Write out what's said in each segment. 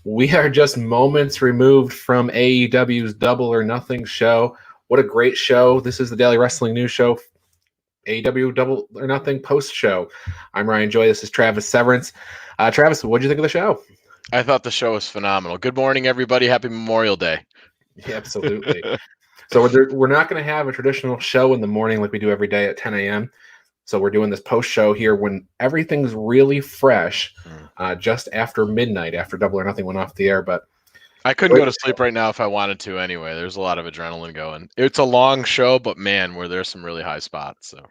We are just moments removed from AEW's Double or Nothing show. What a great show. This is the Daily Wrestling News Show, AEW Double or Nothing post show. I'm Ryan Joy. This is Travis Severance. Travis, what did you think of the show? I thought the show was phenomenal. Good morning, everybody. Happy Memorial Day. Yeah, absolutely. So we're not going to have a traditional show in the morning like we do every day at 10 a.m. So we're doing this post show here when everything's really fresh, just after midnight, after Double or Nothing went off the air. But I couldn't go to sleep right now if I wanted to anyway. There's a lot of adrenaline going. It's a long show, but man, there's some really high spots. So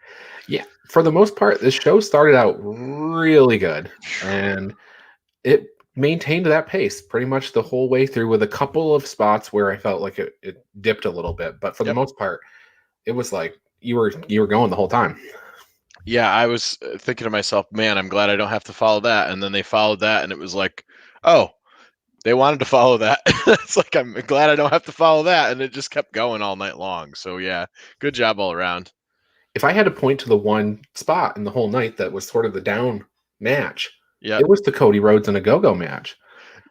yeah, for the most part, this show started out really good, and it maintained that pace pretty much the whole way through, with a couple of spots where I felt like it dipped a little bit. But for the most part, it was like you were going the whole time. Yeah, I was thinking to myself, man, I'm glad I don't have to follow that. And then they followed that, and it was like, oh, they wanted to follow that. It's like, I'm glad I don't have to follow that. And it just kept going all night long. So yeah, good job all around. If I had to point to the one spot in the whole night that was sort of the down match, it was the Cody Rhodes and a Go-Go match,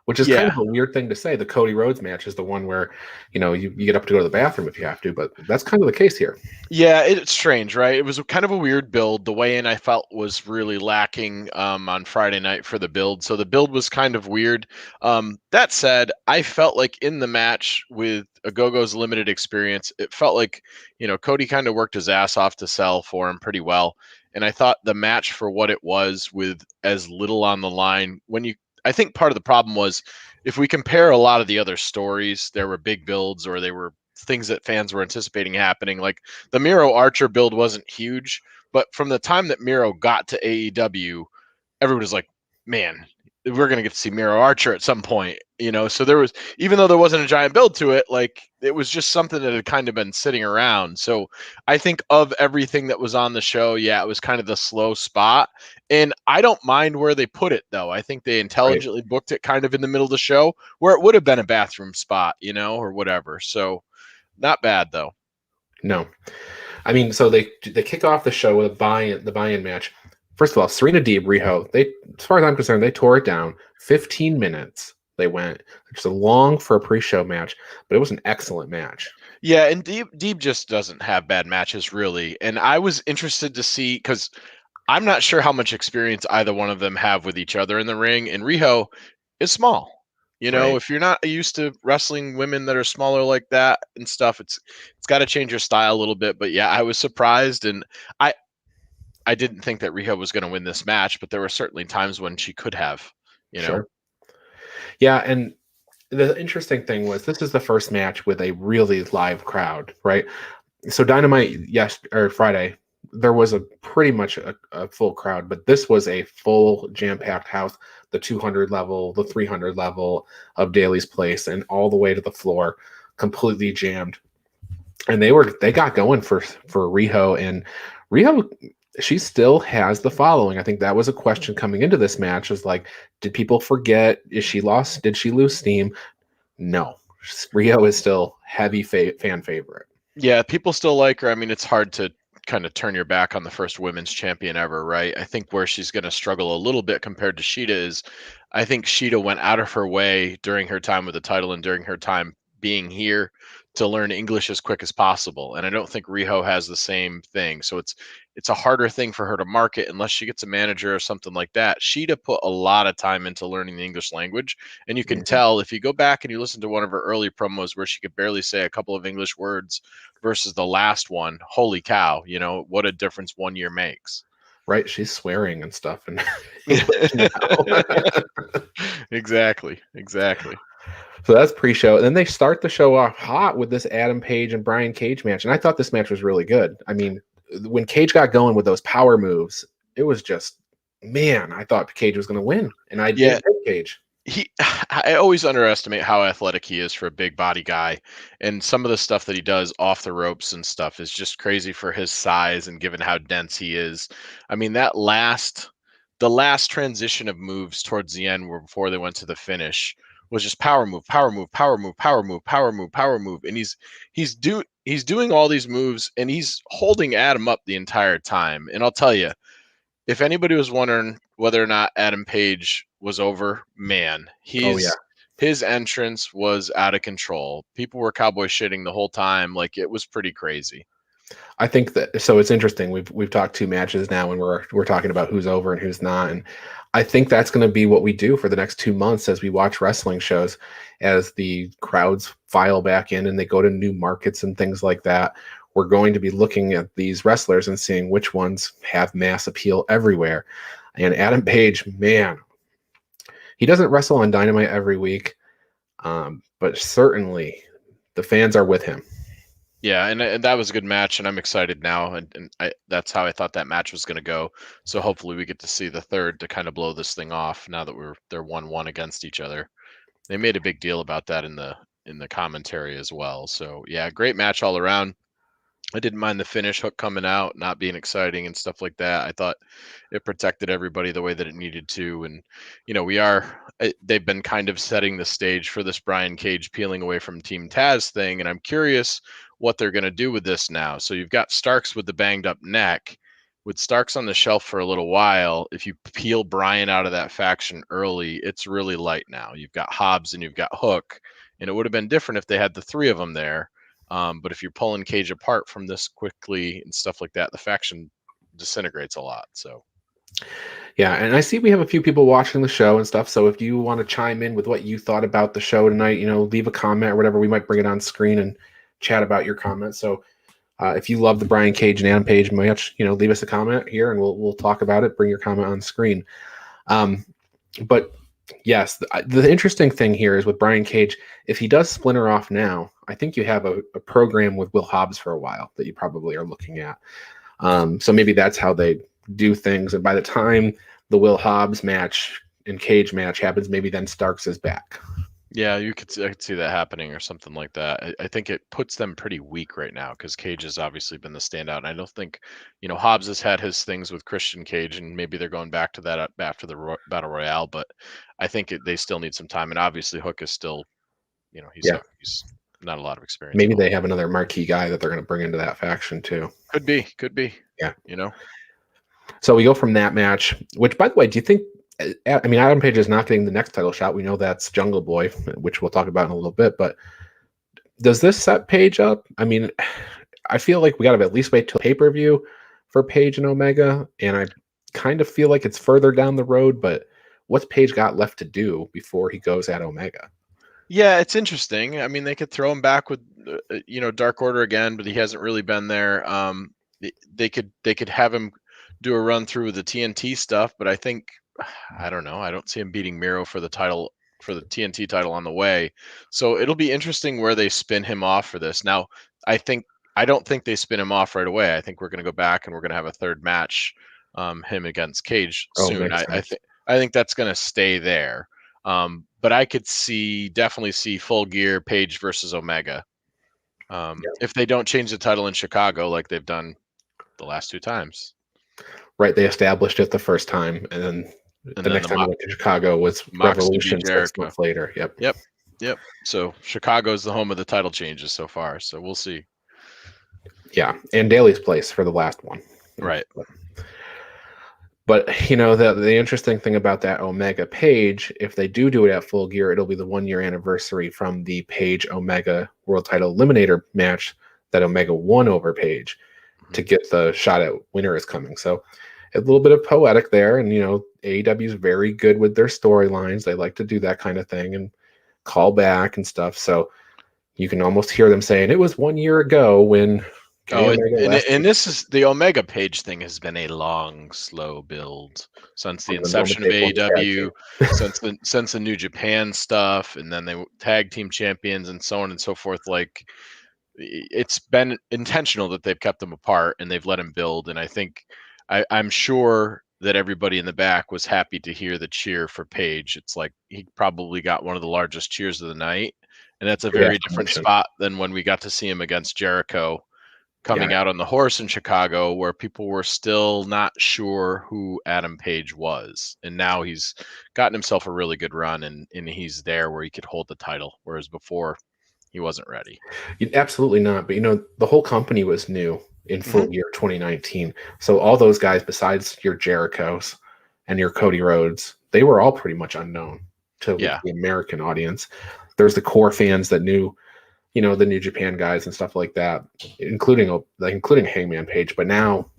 which is kind of a weird thing to say. The Cody Rhodes match is the one where, you get up to go to the bathroom if you have to, but that's kind of the case here. Yeah, it's strange, right? It was kind of a weird build. The weigh-in I felt was really lacking on Friday night for the build. So the build was kind of weird. That said, I felt like in the match with Ogogo's limited experience, it felt like, Cody kind of worked his ass off to sell for him pretty well. And I thought the match for what it was, with as little on the line, I think part of the problem was, if we compare a lot of the other stories, there were big builds or they were things that fans were anticipating happening. Like the Miro Archer build wasn't huge, but from the time that Miro got to AEW, everybody was like, man, we're going to get to see Miro Archer at some point, So there was, even though there wasn't a giant build to it, like it was just something that had kind of been sitting around. So I think of everything that was on the show, it was kind of the slow spot. And I don't mind where they put it, though. I think they intelligently booked it kind of in the middle of the show where it would have been a bathroom spot, or whatever. So not bad, though. No. I mean, so they kick off the show with the buy-in match. First of all, Serena Deeb, Riho, as far as I'm concerned, they tore it down. 15 minutes they went. Just a long for a pre-show match, but it was an excellent match. Yeah, and Deeb just doesn't have bad matches, really. And I was interested to see, because I'm not sure how much experience either one of them have with each other in the ring. And Riho is small. If you're not used to wrestling women that are smaller like that and stuff, it's got to change your style a little bit. But yeah, I was surprised, and I didn't think that Riho was going to win this match, but there were certainly times when she could have, Sure. Yeah, and the interesting thing was, this is the first match with a really live crowd, right? So Dynamite, Friday, there was pretty much a full crowd, but this was a full jam-packed house, the 200 level, the 300 level of Daly's Place, and all the way to the floor, completely jammed. And they got going for Riho, and Riho, she still has the following. I think that was a question coming into this match, was like, did people forget? Did she lose steam? No. Riho is still heavy fan favorite. Yeah, people still like her. I mean, it's hard to kind of turn your back on the first women's champion ever, right? I think where she's going to struggle a little bit compared to Shida is, I think Shida went out of her way during her time with the title and during her time being here to learn English as quick as possible. And I don't think Riho has the same thing. So it's a harder thing for her to market unless she gets a manager or something like that. Shida put a lot of time into learning the English language. And you can tell if you go back and you listen to one of her early promos where she could barely say a couple of English words versus the last one, holy cow, what a difference 1 year makes. Right, she's swearing and stuff. And Exactly. So that's pre-show. And then they start the show off hot with this Adam Page and Brian Cage match. And I thought this match was really good. I mean, when Cage got going with those power moves, it was just, man, I thought Cage was going to win. And I did pick Cage. I always underestimate how athletic he is for a big body guy. And some of the stuff that he does off the ropes and stuff is just crazy for his size and given how dense he is. I mean, the last transition of moves towards the end before they went to the finish was just power move, power move, power move, power move, power move, power move, and he's doing all these moves, and he's holding Adam up the entire time. And I'll tell you, if anybody was wondering whether or not Adam Page was over, man, Oh yeah. his entrance was out of control. People were cowboy shitting the whole time, like it was pretty crazy. I think that so it's interesting. We've talked 2 matches now, and we're talking about who's over and who's not. And I think that's going to be what we do for the next 2 months as we watch wrestling shows, as the crowds file back in and they go to new markets and things like that. We're going to be looking at these wrestlers and seeing which ones have mass appeal everywhere. And Adam Page, man, he doesn't wrestle on Dynamite every week, but certainly the fans are with him. Yeah, and that was a good match, and I'm excited now, and that's how I thought that match was going to go. So hopefully we get to see the third to kind of blow this thing off. Now that they're 1-1 against each other, they made a big deal about that in the commentary as well. So yeah, great match all around. I didn't mind the finish, Hook coming out, not being exciting and stuff like that. I thought it protected everybody the way that it needed to. And, they've been kind of setting the stage for this Brian Cage peeling away from Team Taz thing. And I'm curious what they're going to do with this now. So you've got Starks with the banged up neck. With Starks on the shelf for a little while, if you peel Brian out of that faction early, it's really light now. You've got Hobbs and you've got Hook. And it would have been different if they had the three of them there. But if you're pulling Cage apart from this quickly and stuff like that, the faction disintegrates a lot. So, yeah, and I see we have a few people watching the show and stuff. So if you want to chime in with what you thought about the show tonight, leave a comment or whatever. We might bring it on screen and chat about your comments. So if you love the Brian Cage and Adam Page match, leave us a comment here and we'll talk about it. Bring your comment on screen. But yes, the interesting thing here is with Brian Cage, if he does splinter off now, I think you have a program with Will Hobbs for a while that you probably are looking at. So maybe that's how they do things. And by the time the Will Hobbs match and Cage match happens, maybe then Starks is back. yeah, I could see that happening or something like that. I think it puts them pretty weak right now because Cage has obviously been the standout. And I don't think, Hobbs has had his things with Christian Cage, and maybe they're going back to that after the Battle Royale. But I think they still need some time. And obviously, Hook is still, he's not a lot of experience. Maybe they have another marquee guy that they're going to bring into that faction too. Could be. Yeah. So we go from that match, which, by the way, do you think, Adam Page is not getting the next title shot. We know that's Jungle Boy, which we'll talk about in a little bit, but does this set Page up? I feel like we got to at least wait till pay-per-view for Page and Omega, and I kind of feel like it's further down the road, but what's Page got left to do before he goes at Omega? Yeah, it's interesting. They could throw him back with, Dark Order again, but he hasn't really been there. They could have him do a run through the TNT stuff, but I don't know. I don't see him beating Miro for the title, for the TNT title on the way. So it'll be interesting where they spin him off for this. Now, I don't think they spin him off right away. I think we're going to go back and we're going to have a third match, him against Cage soon. I think that's going to stay there. But I could definitely see Full Gear Page versus Omega. If they don't change the title in Chicago like they've done the last 2 times. Right, they established it the first time, and then the next time they went to Chicago was Revolution 6 months later. Yep. So Chicago is the home of the title changes so far. So we'll see. Yeah, and Daly's Place for the last one. Right. But the interesting thing about that Omega Page, if they do it at Full Gear, it'll be the 1-year anniversary from the Page Omega World Title Eliminator match that Omega won over Page to get the shot at Winter is Coming. So a little bit of poetic there, and AEW is very good with their storylines. They like to do that kind of thing and call back and stuff. So you can almost hear them saying it was 1 year ago when. And this is the Omega Page thing has been a long, slow build since the inception of AEW, since the New Japan stuff, and then they tag team champions and so on and so forth. Like, it's been intentional that they've kept them apart and they've let them build. And I think I'm sure that everybody in the back was happy to hear the cheer for Page. It's like he probably got one of the largest cheers of the night, and that's a very different spot than when we got to see him against Jericho coming out on the horse in Chicago, where people were still not sure who Adam Page was. And now he's gotten himself a really good run, and he's there where he could hold the title, whereas before he wasn't ready. Absolutely not. But, the whole company was new in full year 2019. So all those guys, besides your Jerichos and your Cody Rhodes, they were all pretty much unknown to the American audience. There's the core fans that knew, the New Japan guys and stuff like that, including Hangman Page. But now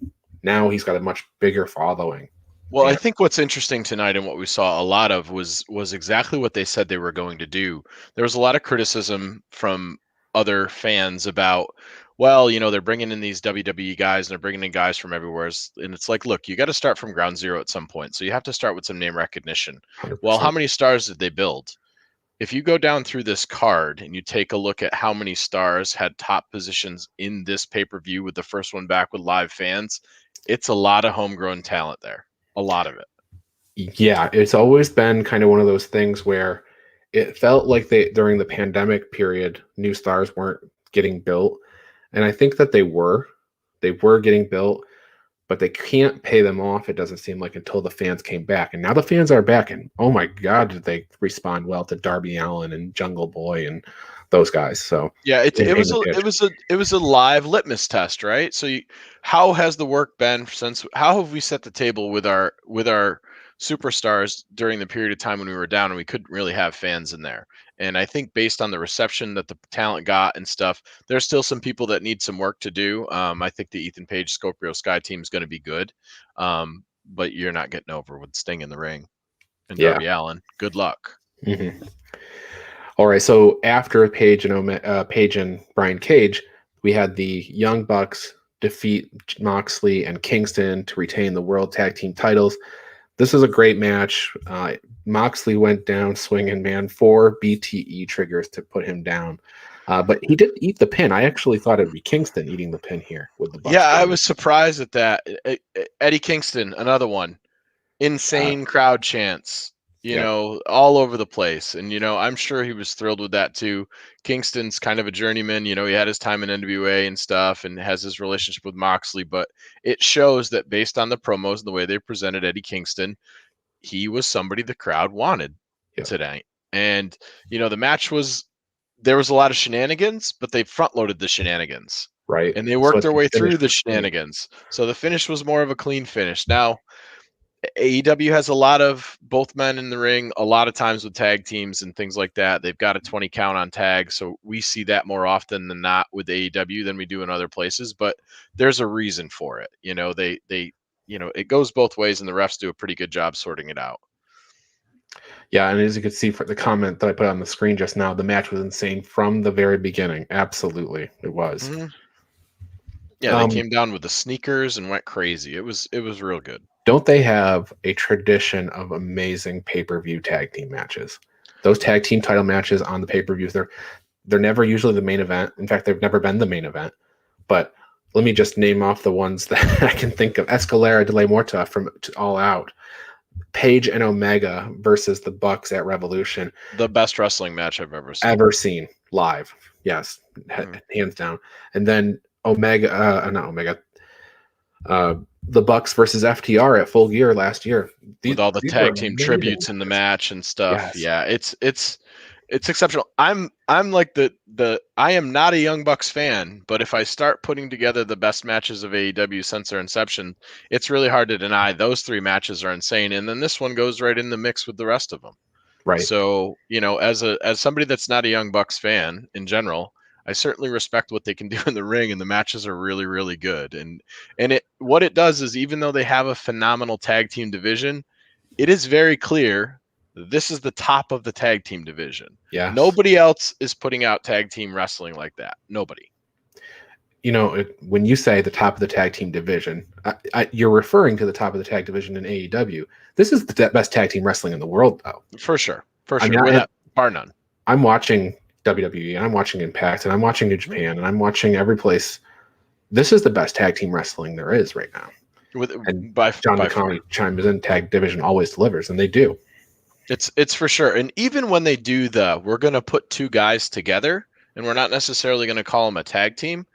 he's got a much bigger following. Well, I think what's interesting tonight and what we saw a lot of was exactly what they said they were going to do. There was a lot of criticism from other fans about, well, they're bringing in these WWE guys and they're bringing in guys from everywhere. And it's like, look, you got to start from ground zero at some point. So you have to start with some name recognition. 100%. Well, how many stars did they build? If you go down through this card and you take a look at how many stars had top positions in this pay-per-view with the first one back with live fans, it's a lot of homegrown talent there. A lot of it. Yeah, it's always been kind of one of those things where it felt like during the pandemic period, new stars weren't getting built. And I think that they were getting built, but they can't pay them off, it doesn't seem like, until the fans came back. And now the fans are back, and oh my God, did they respond well to Darby Allin and Jungle Boy and those guys. So yeah, it was a live litmus test, right? So how has the work been how have we set the table with our superstars during the period of time when we were down and we couldn't really have fans in there? And I think based on the reception that the talent got and stuff, there's still some people that need some work to do. I think the Ethan Page Scorpio Sky team is going to be good, but you're not getting over with Sting in the ring and Darby Allin. Good luck. Mm-hmm. All right, so after Page and Brian Cage, we had the Young Bucks defeat Moxley and Kingston to retain the World Tag Team titles. This is a great match. Moxley went down swinging, man. 4 BTE triggers to put him down. But he didn't eat the pin. I actually thought it'd be Kingston eating the pin here with the Bucks. Yeah, I was surprised at that. Eddie Kingston, another one. Insane crowd chants. All over the place. And, I'm sure he was thrilled with that too. Kingston's kind of a journeyman. He had his time in NWA and stuff and has his relationship with Moxley, but it shows that based on the promos and the way they presented Eddie Kingston, he was somebody the crowd wanted tonight. And, the match there was a lot of shenanigans, but they front loaded the shenanigans. Right. And they worked their way through the shenanigans. So the finish was more of a clean finish. Now, AEW has a lot of both men in the ring, a lot of times with tag teams and things like that. They've got a 20 count on tag. So we see that more often than not with AEW than we do in other places, but there's a reason for it. It goes both ways and the refs do a pretty good job sorting it out. Yeah. And as you can see from the comment that I put on the screen just now, the match was insane from the very beginning. Absolutely. It was. Mm-hmm. Yeah. They came down with the sneakers and went crazy. It was real good. Don't they have a tradition of amazing pay-per-view tag team matches? Those tag team title matches on the pay-per-views, they're never usually the main event. In fact, they've never been the main event. But let me just name off the ones that I can think of. Escalera de la Muerta from All Out. Page and Omega versus the Bucks at Revolution. The best wrestling match I've ever seen. Live. Yes, hands down. And then the Bucks versus FTR at Full Gear last year. With all the tag team tributes in the match and stuff. Yes. Yeah, it's exceptional. I'm like I am not a Young Bucks fan, but if I start putting together the best matches of AEW since their inception, it's really hard to deny those 3 matches are insane. And then this one goes right in the mix with the rest of them. Right. So, as somebody that's not a Young Bucks fan in general, I certainly respect what they can do in the ring, and the matches are really, really good. And what it does is, even though they have a phenomenal tag team division, it is very clear this is the top of the tag team division. Yeah. Nobody else is putting out tag team wrestling like that. Nobody. When you say the top of the tag team division, you're referring to the top of the tag division in AEW. This is the best tag team wrestling in the world, though. For sure. Bar none. I'm watching WWE and I'm watching Impact and I'm watching New Japan and I'm watching every place. This is the best tag team wrestling there is right now. John McConnell chimes in, tag division always delivers, and they do. It's for sure. And even when they do we're going to put 2 guys together and we're not necessarily going to call them a tag team,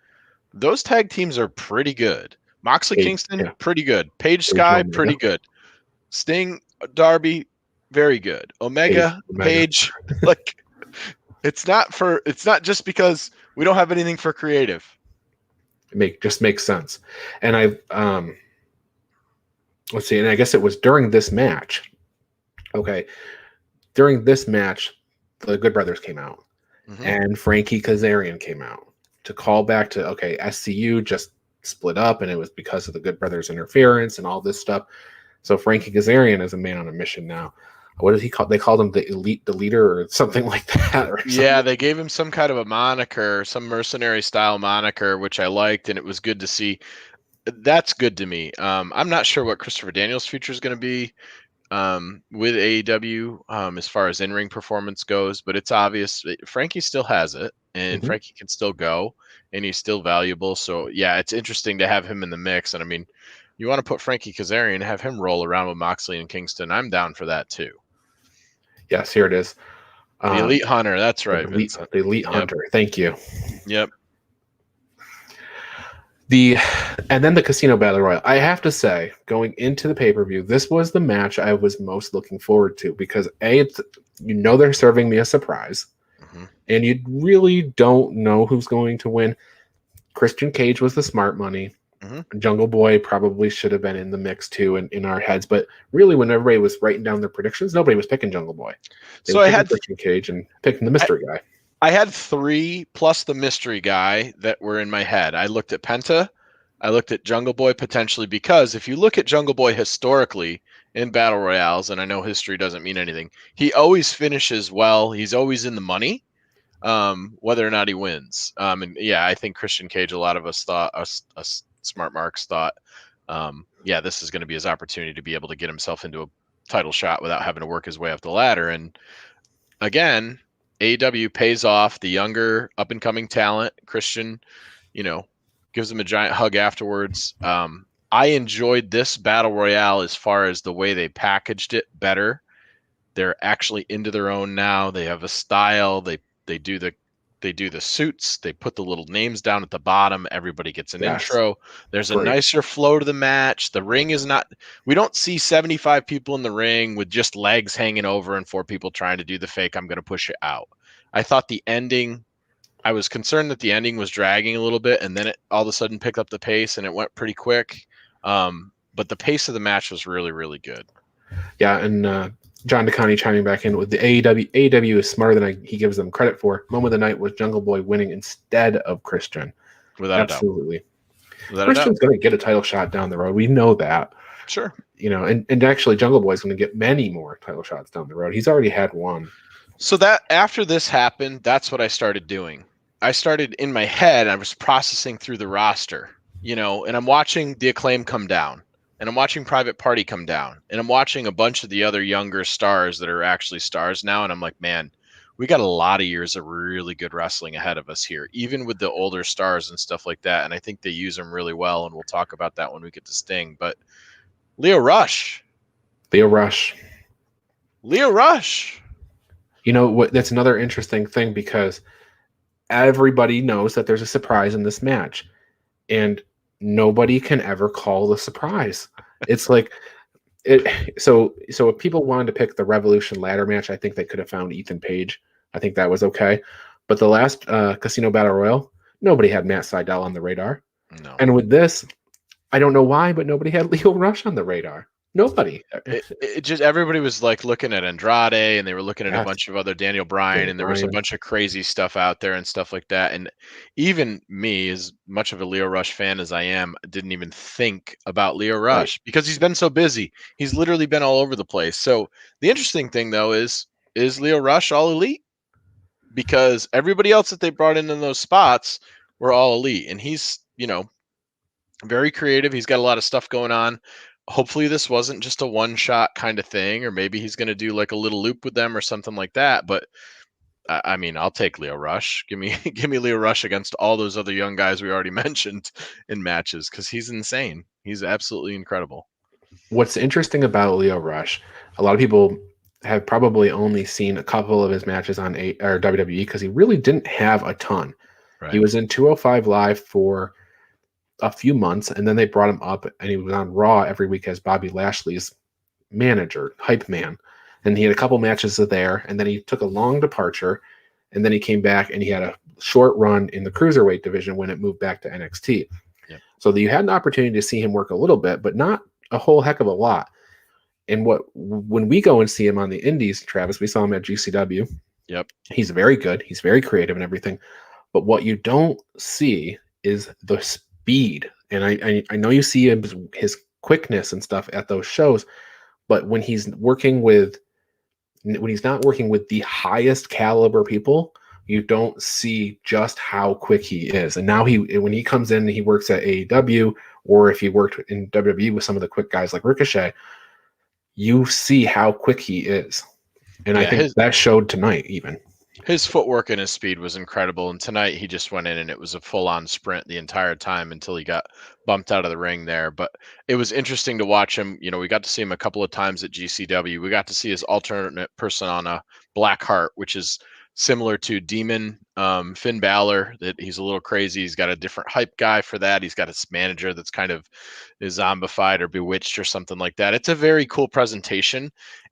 those tag teams are pretty good. Moxley Kingston, Yeah. pretty good. Paige Page Sky, Omega. pretty good. Sting, Darby, very good. Omega, Paige, like it's not just because we don't have anything for creative. It just makes sense. And let's see, and I guess it was during this match. Okay. During this match, the Good Brothers came out. Mm-hmm. And Frankie Kazarian came out to call back to, okay, SCU just split up, and it was because of the Good Brothers interference and all this stuff. So Frankie Kazarian is a man on a mission now. What did he call? They called him the Elite Deleter or something like that. Yeah, they gave him some kind of a moniker, some mercenary style moniker, which I liked, and it was good to see. That's good to me. I'm not sure what Christopher Daniels' future is going to be with AEW as far as in-ring performance goes, but it's obvious Frankie still has it, and Frankie can still go, and he's still valuable. So yeah, it's interesting to have him in the mix. And I mean, you want to put Frankie Kazarian and have him roll around with Moxley and Kingston, I'm down for that too. Yes, here it is. The Elite Hunter, that's right. The Elite Hunter. Thank you. Yep. And then the Casino Battle Royal. I have to say, going into the pay-per-view, this was the match I was most looking forward to because they're serving me a surprise, and you really don't know who's going to win. Christian Cage was the smart money. Jungle Boy probably should have been in the mix too in our heads, but really when everybody was writing down their predictions, nobody was picking Jungle Boy. So I had Christian Cage and picking the mystery guy. I had 3 plus the mystery guy that were in my head. I looked at Penta, I looked at Jungle Boy potentially, because if you look at Jungle Boy historically in battle royales, and I know history doesn't mean anything, he always finishes well. He's always in the money, whether or not he wins. And yeah, I think Christian Cage, a lot of us thought, us smart marks thought, yeah, this is going to be his opportunity to be able to get himself into a title shot without having to work his way up the ladder. And again, AEW pays off the younger up and coming talent. Christian, gives him a giant hug afterwards. I enjoyed this battle royale as far as the way they packaged it better. They're actually into their own now. They have a style. They do the suits. They put the little names down at the bottom. Everybody gets an intro. There's a nicer flow to the match. The ring is not, we don't see 75 people in the ring with just legs hanging over and 4 people trying to do the fake, I'm going to push it out. I thought the ending, I was concerned that the ending was dragging a little bit, and then it all of a sudden picked up the pace and it went pretty quick. But the pace of the match was really, really good. Yeah, and John DeConnie chiming back in with the AEW. AEW is smarter than he gives them credit for. Moment of the night was Jungle Boy winning instead of Christian. Without Absolutely. a doubt. Christian's going to get a title shot down the road. We know that. Sure. And actually Jungle Boy's going to get many more title shots down the road. He's already had one. So that after this happened, that's what I started doing. I started in my head, I was processing through the roster, and I'm watching the Acclaim come down, and I'm watching Private Party come down, and I'm watching a bunch of the other younger stars that are actually stars now. And I'm like, man, we got a lot of years of really good wrestling ahead of us here, even with the older stars and stuff like that. And I think they use them really well. And we'll talk about that when we get to Sting, but Lio Rush. That's another interesting thing because everybody knows that there's a surprise in this match, and nobody can ever call the surprise. It's like it. So if people wanted to pick the Revolution ladder match, I think they could have found Ethan Page. I think that was okay. But the last Casino Battle Royal, nobody had Matt Sydal on the radar. No. And with this, I don't know why, but nobody had Lio Rush on the radar. Nobody. It just, everybody was like looking at Andrade, and they were looking at a bunch of other Daniel Bryan, and there was a bunch of crazy stuff out there and stuff like that. And even me, as much of a Lio Rush fan as I am, didn't even think about Lio Rush because he's been so busy. He's literally been all over the place. So the interesting thing though is Lio Rush all elite? Because everybody else that they brought in those spots were all elite, and he's, very creative. He's got a lot of stuff going on. Hopefully this wasn't just a one-shot kind of thing, or maybe he's going to do like a little loop with them or something like that. But I mean, I'll take Lio Rush. Give me Lio Rush against all those other young guys we already mentioned in matches, because he's insane. He's absolutely incredible. What's interesting about Lio Rush, a lot of people have probably only seen a couple of his matches on WWE because he really didn't have a ton. Right. He was in 205 Live for a few months, and then they brought him up, and he was on Raw every week as Bobby Lashley's manager, hype man. And he had a couple matches there, and then he took a long departure, and then he came back and he had a short run in the cruiserweight division when it moved back to NXT. Yep. So you had an opportunity to see him work a little bit, but not a whole heck of a lot. And when we go and see him on the indies, Travis, we saw him at GCW. Yep. He's very good. He's very creative and everything. But what you don't see is the speed. And I know you see his quickness and stuff at those shows, but when he's not working with the highest caliber people, you don't see just how quick he is. And now when he comes in and he works at AEW, or if he worked in WWE with some of the quick guys like Ricochet, you see how quick he is. And I think that showed tonight even. His footwork and his speed was incredible. And tonight he just went in and it was a full-on sprint the entire time until he got bumped out of the ring there. But it was interesting to watch him. You know, we got to see him a couple of times at GCW. We got to see his alternate persona, Blackheart, which is similar to Demon Finn Balor, that he's a little crazy. He's got a different hype guy for that. He's got his manager that's kind of is zombified or bewitched or something like that. It's a very cool presentation.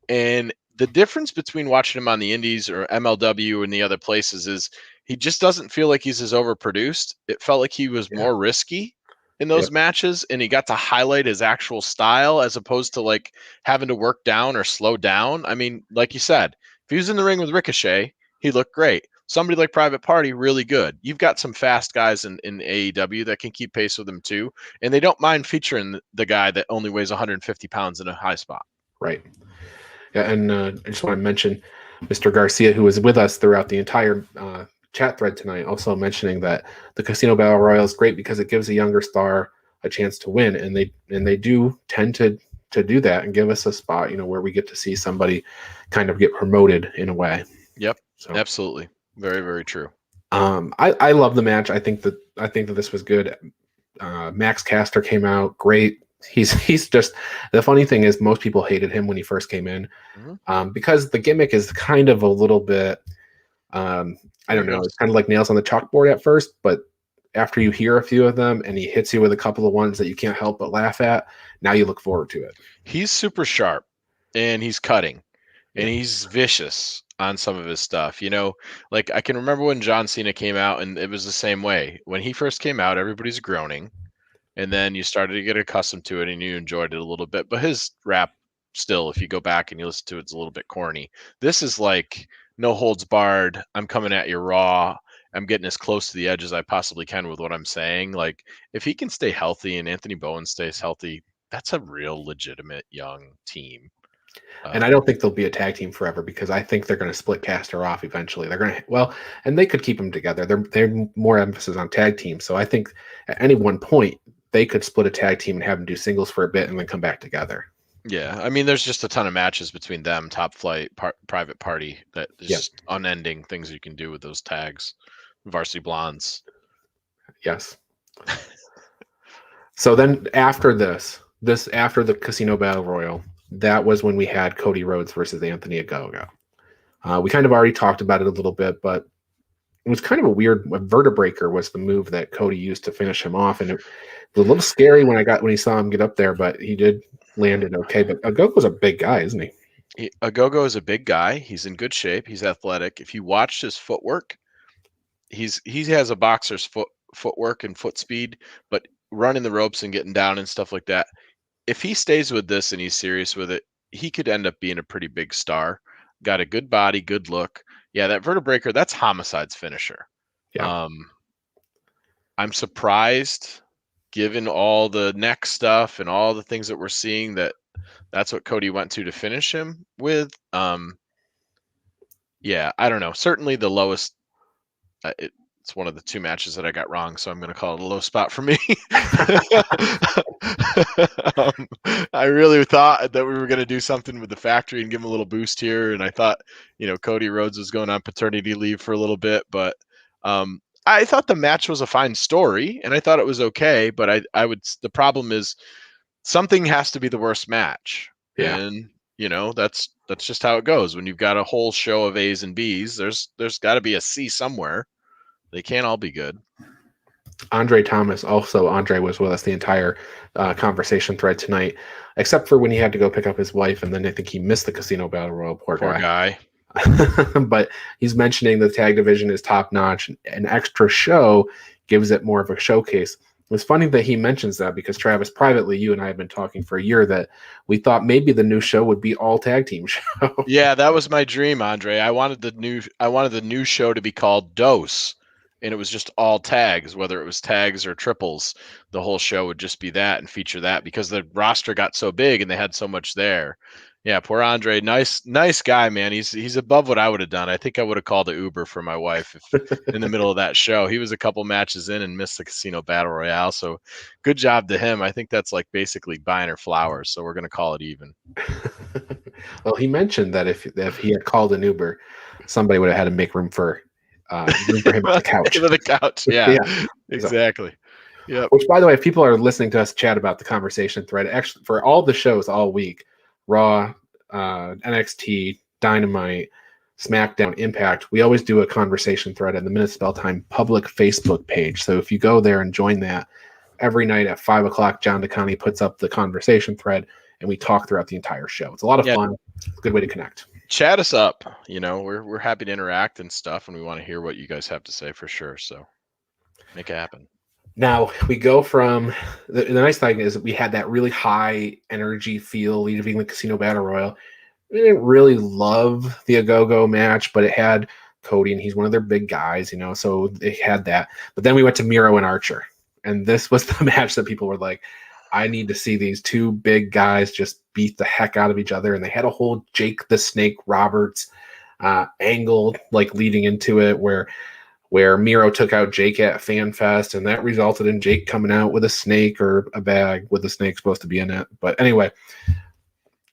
And the difference between watching him on the indies or MLW and the other places is he just doesn't feel like he's as overproduced. It felt like he was more risky in those matches, and he got to highlight his actual style as opposed to like having to work down or slow down. I mean, like you said, if he was in the ring with Ricochet, he looked great. Somebody like Private Party, really good. You've got some fast guys in AEW that can keep pace with him too, and they don't mind featuring the guy that only weighs 150 pounds in a high spot. Right. Yeah, and I just want to mention Mr. Garcia, who was with us throughout the entire chat thread tonight, also mentioning that the Casino Battle Royal is great because it gives a younger star a chance to win, and they do tend to do that and give us a spot, where we get to see somebody kind of get promoted in a way. Yep, so absolutely, very, very true. I love the match. I think that this was good. Max Caster came out great. He's just, the funny thing is most people hated him when he first came in, because the gimmick is kind of a little bit, I don't know, it's kind of like nails on the chalkboard at first, but after you hear a few of them and he hits you with a couple of ones that you can't help but laugh at, now you look forward to it. He's super sharp and he's cutting and he's vicious on some of his stuff. Like I can remember when John Cena came out and it was the same way. When he first came out, everybody's groaning. And then you started to get accustomed to it and you enjoyed it a little bit. But his rap still, if you go back and you listen to it, it's a little bit corny. This is like no holds barred. I'm coming at you raw. I'm getting as close to the edge as I possibly can with what I'm saying. Like if he can stay healthy and Anthony Bowen stays healthy, that's a real legitimate young team. And I don't think they'll be a tag team forever because I think they're going to split Caster off eventually. They're going to, and they could keep them together. They're more emphasis on tag teams. So I think at any one point they could split a tag team and have them do singles for a bit and then come back together. Yeah, I mean, there's just a ton of matches between them, Top Flight, Private Party, that is just unending things you can do with those tags. Varsity Blondes. Yes. So then after after the Casino Battle Royal, that was when we had Cody Rhodes versus Anthony Ogogo. We kind of already talked about it a little bit, but it was kind of a weird. Vertebreaker was the move that Cody used to finish him off, and it was a little scary when he saw him get up there, but he did land it okay. But Ogogo's a big guy, isn't he? Ogogo is a big guy. He's in good shape. He's athletic. If you watch his footwork, he has a boxer's footwork and foot speed, but running the ropes and getting down and stuff like that. If he stays with this and he's serious with it, he could end up being a pretty big star. Got a good body, good look. Yeah, that Vertebreaker, that's Homicide's finisher. Yeah. I'm surprised, given all the neck stuff and all the things that we're seeing, that's what Cody went to finish him with. Yeah, I don't know. Certainly the lowest. It's one of the two matches that I got wrong, so I'm going to call it a low spot for me. I really thought that we were going to do something with the factory and give him a little boost here, and I thought, Cody Rhodes was going on paternity leave for a little bit, but I thought the match was a fine story, and I thought it was okay, but the problem is something has to be the worst match, and that's just how it goes. When you've got a whole show of A's and B's, there's got to be a C somewhere. They can't all be good. Andre Thomas, also Andre was with us the entire conversation thread tonight, except for when he had to go pick up his wife, and then I think he missed the Casino Battle Royal. Poor Poor guy. guy. But he's mentioning the tag division is top notch. An extra show gives it more of a showcase. It's funny that he mentions that because Travis, privately, you and I have been talking for a year that we thought maybe the new show would be all tag team show. Yeah, that was my dream, Andre. I wanted the new show to be called Dose, and it was just all tags, whether it was tags or triples. The whole show would just be that and feature that because the roster got so big and they had so much there. Yeah, poor Andre. Nice guy, man. He's above what I would have done. I think I would have called an Uber for my wife if in the middle of that show. He was a couple matches in and missed the Casino Battle Royale. So good job to him. I think that's like basically buying her flowers. So we're gonna call it even. Well, he mentioned that if he had called an Uber, somebody would have had to make room for him on the couch. The couch. Yeah, Yeah. exactly. Yep. Which, by the way, if people are listening to us chat about the conversation thread, actually for all the shows all week, Raw, NXT, Dynamite, SmackDown, Impact, we always do a conversation thread on the Minute Spell Time public Facebook page. So if you go there and join that, every night at 5 o'clock, John DeConnie puts up the conversation thread, and we talk throughout the entire show. It's a lot of fun. It's a good way to connect. Chat us up. We're happy to interact and stuff, and we want to hear what you guys have to say for sure. So make it happen. Now we go from the nice thing is we had that really high energy feel leaving the Casino Battle Royal. We didn't really love the Agogo match, but it had Cody, and he's one of their big guys, so they had that. But then we went to Miro and Archer, and this was the match that people were like, I need to see these two big guys just beat the heck out of each other. And they had a whole Jake the Snake Roberts angle like leading into it where Miro took out Jake at FanFest, and that resulted in Jake coming out with a snake or a bag with the snake supposed to be in it. But anyway,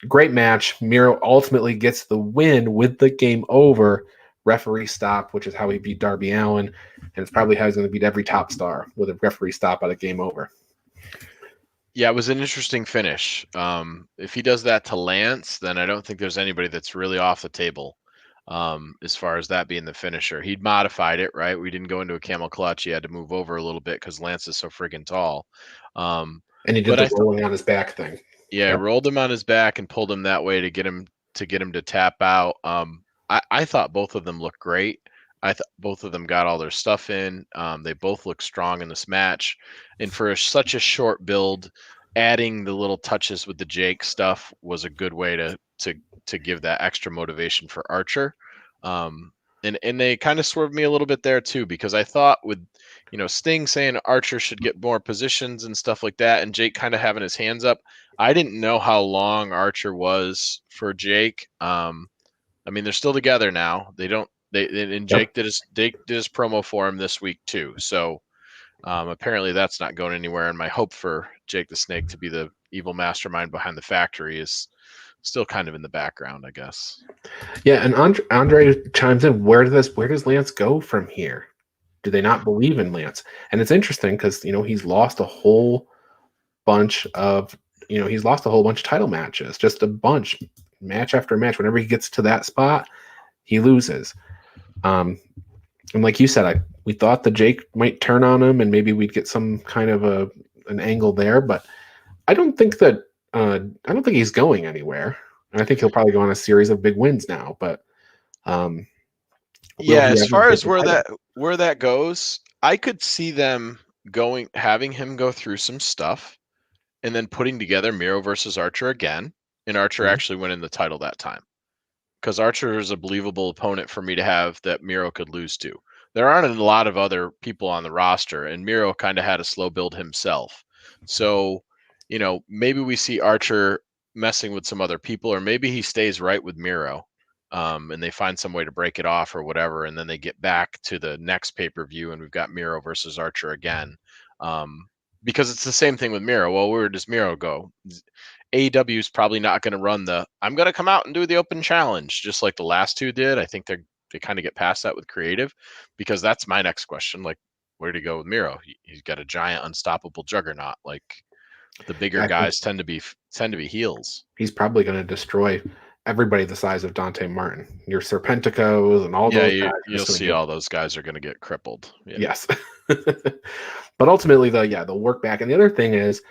great match. Miro ultimately gets the win with the game over referee stop, which is how he beat Darby Allin, and it's probably how he's going to beat every top star with a referee stop at a game over. Yeah, it was an interesting finish. If he does that to Lance, then I don't think there's anybody that's really off the table. As far as that being the finisher, he'd modified it, right? We didn't go into a camel clutch. He had to move over a little bit because Lance is so friggin' tall. And he did the rolling on his back thing. Yeah, yep. Rolled him on his back and pulled him that way to get him to tap out. I thought both of them looked great. I thought both of them got all their stuff in. They both look strong in this match, and for such a short build, adding the little touches with the Jake stuff was a good way to give that extra motivation for Archer. And they kind of swerved me a little bit there too, because I thought with Sting saying Archer should get more positions and stuff like that, and Jake kind of having his hands up, I didn't know how long Archer was for Jake. I mean, they're still together now. Jake did his promo for him this week too. So apparently that's not going anywhere. And my hope for Jake the Snake to be the evil mastermind behind the factory is still kind of in the background, I guess. Yeah, and Andre chimes in. Where does Lance go from here? Do they not believe in Lance? And it's interesting because he's lost a whole bunch of title matches, just a bunch, match after match. Whenever he gets to that spot, he loses. And like you said, we thought the Jake might turn on him, and maybe we'd get some kind of an angle there. But I don't think he's going anywhere. And I think he'll probably go on a series of big wins now. But as far as where that goes, I could see them having him go through some stuff, and then putting together Miro versus Archer again, and Archer actually winning the title that time. Because Archer is a believable opponent for me to have that Miro could lose to. There aren't a lot of other people on the roster, and Miro kind of had a slow build himself. So, maybe we see Archer messing with some other people, or maybe he stays right with Miro, and they find some way to break it off or whatever, and then they get back to the next pay-per-view, and we've got Miro versus Archer again. Because it's the same thing with Miro. Well, where does Miro go? AEW is probably not going to run I'm going to come out and do the open challenge just like the last two did. I think they kind of get past that with creative, because that's my next question. Like, where do you go with Miro? He's got a giant unstoppable juggernaut. Like, the bigger guys tend to be heels. He's probably going to destroy everybody the size of Dante Martin. Your Serpenticos and all Yeah, those guys are you'll just going to see get all those guys are going to get crippled. Yeah, yes. But ultimately, though, yeah, they'll work back. And the other thing is,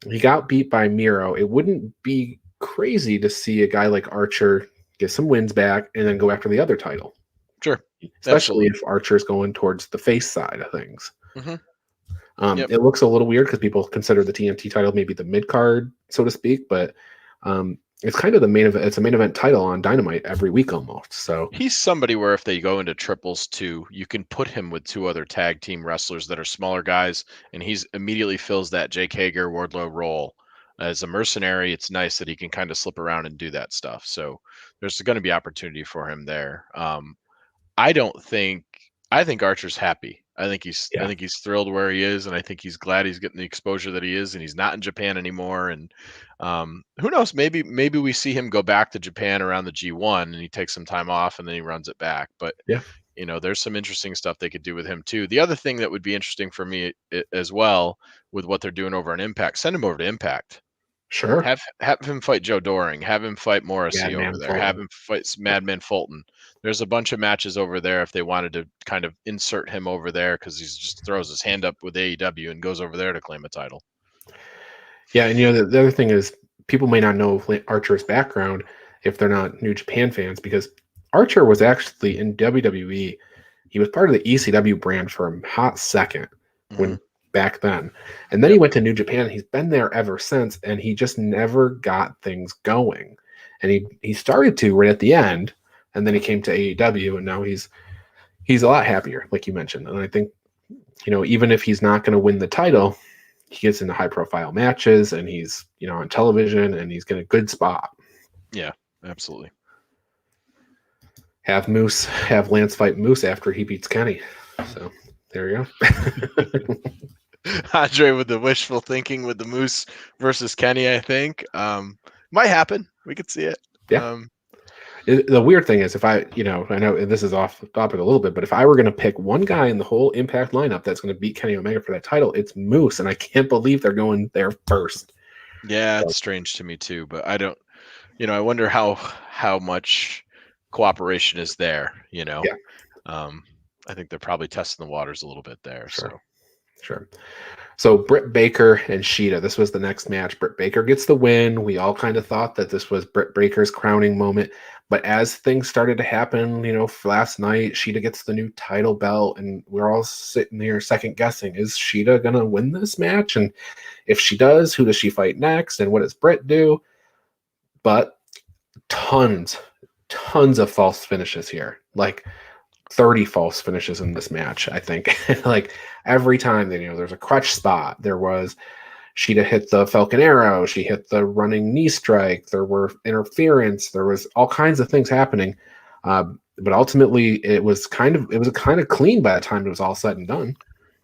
he got beat by Miro. It wouldn't be crazy to see a guy like Archer get some wins back and then go after the other title, sure, especially absolutely. if Archer's going towards the face side of things. Hmm. Yep. It looks a little weird because people consider the TNT title maybe the mid card, so to speak, but it's kind of the main event. It's a main event title on Dynamite every week almost. So He's somebody where if they go into triples too, you can put him with two other tag team wrestlers that are smaller guys, and he's immediately fills that Jake Hager Wardlow role. As a mercenary, it's nice that he can kind of slip around and do that stuff. So there's going to be opportunity for him there. I don't think I think Archer's happy. I yeah, think he's thrilled where he is, and I think he's glad he's getting the exposure that he is, and he's not in Japan anymore. And who knows? Maybe we see him go back to Japan around the G1, and he takes some time off, and then he runs it back. But yeah, there's some interesting stuff they could do with him too. The other thing that would be interesting for me as well with what they're doing over on Impact, send him over to Impact. sure. Have him fight Joe Doring. Have him fight Morrissey over Madman there. Have Fulton. him fight Madman Fulton. There's a bunch of matches over there if they wanted to kind of insert him over there because he just throws his hand up with AEW and goes over there to claim a title. Yeah, and the other thing is people may not know Archer's background if they're not New Japan fans because Archer was actually in WWE. He was part of the ECW brand for a hot second Hmm. when back then. And then he Yep. went to New Japan. He's been there ever since, and he just never got things going. And he started to right at the end, and then he came to AEW, and now he's a lot happier, like you mentioned. And I think, even if he's not going to win the title, he gets into high profile matches and he's, on television and he's in a good spot. Yeah, absolutely. Have Lance fight Moose after he beats Kenny. So there you go. Andre with the wishful thinking with the Moose versus Kenny, I think. Might happen. We could see it. Yeah. The weird thing is if I know this is off topic a little bit, but if I were going to pick one guy in the whole Impact lineup that's going to beat Kenny Omega for that title, it's Moose. And I can't believe they're going there first. Yeah, it's strange to me too, but I don't, I wonder how much cooperation is there, Yeah. I think they're probably testing the waters a little bit there. Sure. So Britt Baker and Sheeta, this was the next match. Britt Baker gets the win. We all kind of thought that this was Britt Baker's crowning moment. But as things started to happen, for last night, Sheeta gets the new title belt, and we're all sitting here second guessing, is Sheeta going to win this match? And if she does, who does she fight next? And what does Britt do? But tons of false finishes here. Like 30 false finishes in this match, I think. Like every time that, there's a crutch spot, there was Sheeta hit the Falcon Arrow, she hit the running knee strike, there were interference, there was all kinds of things happening. But ultimately it was kind of clean by the time it was all said and done.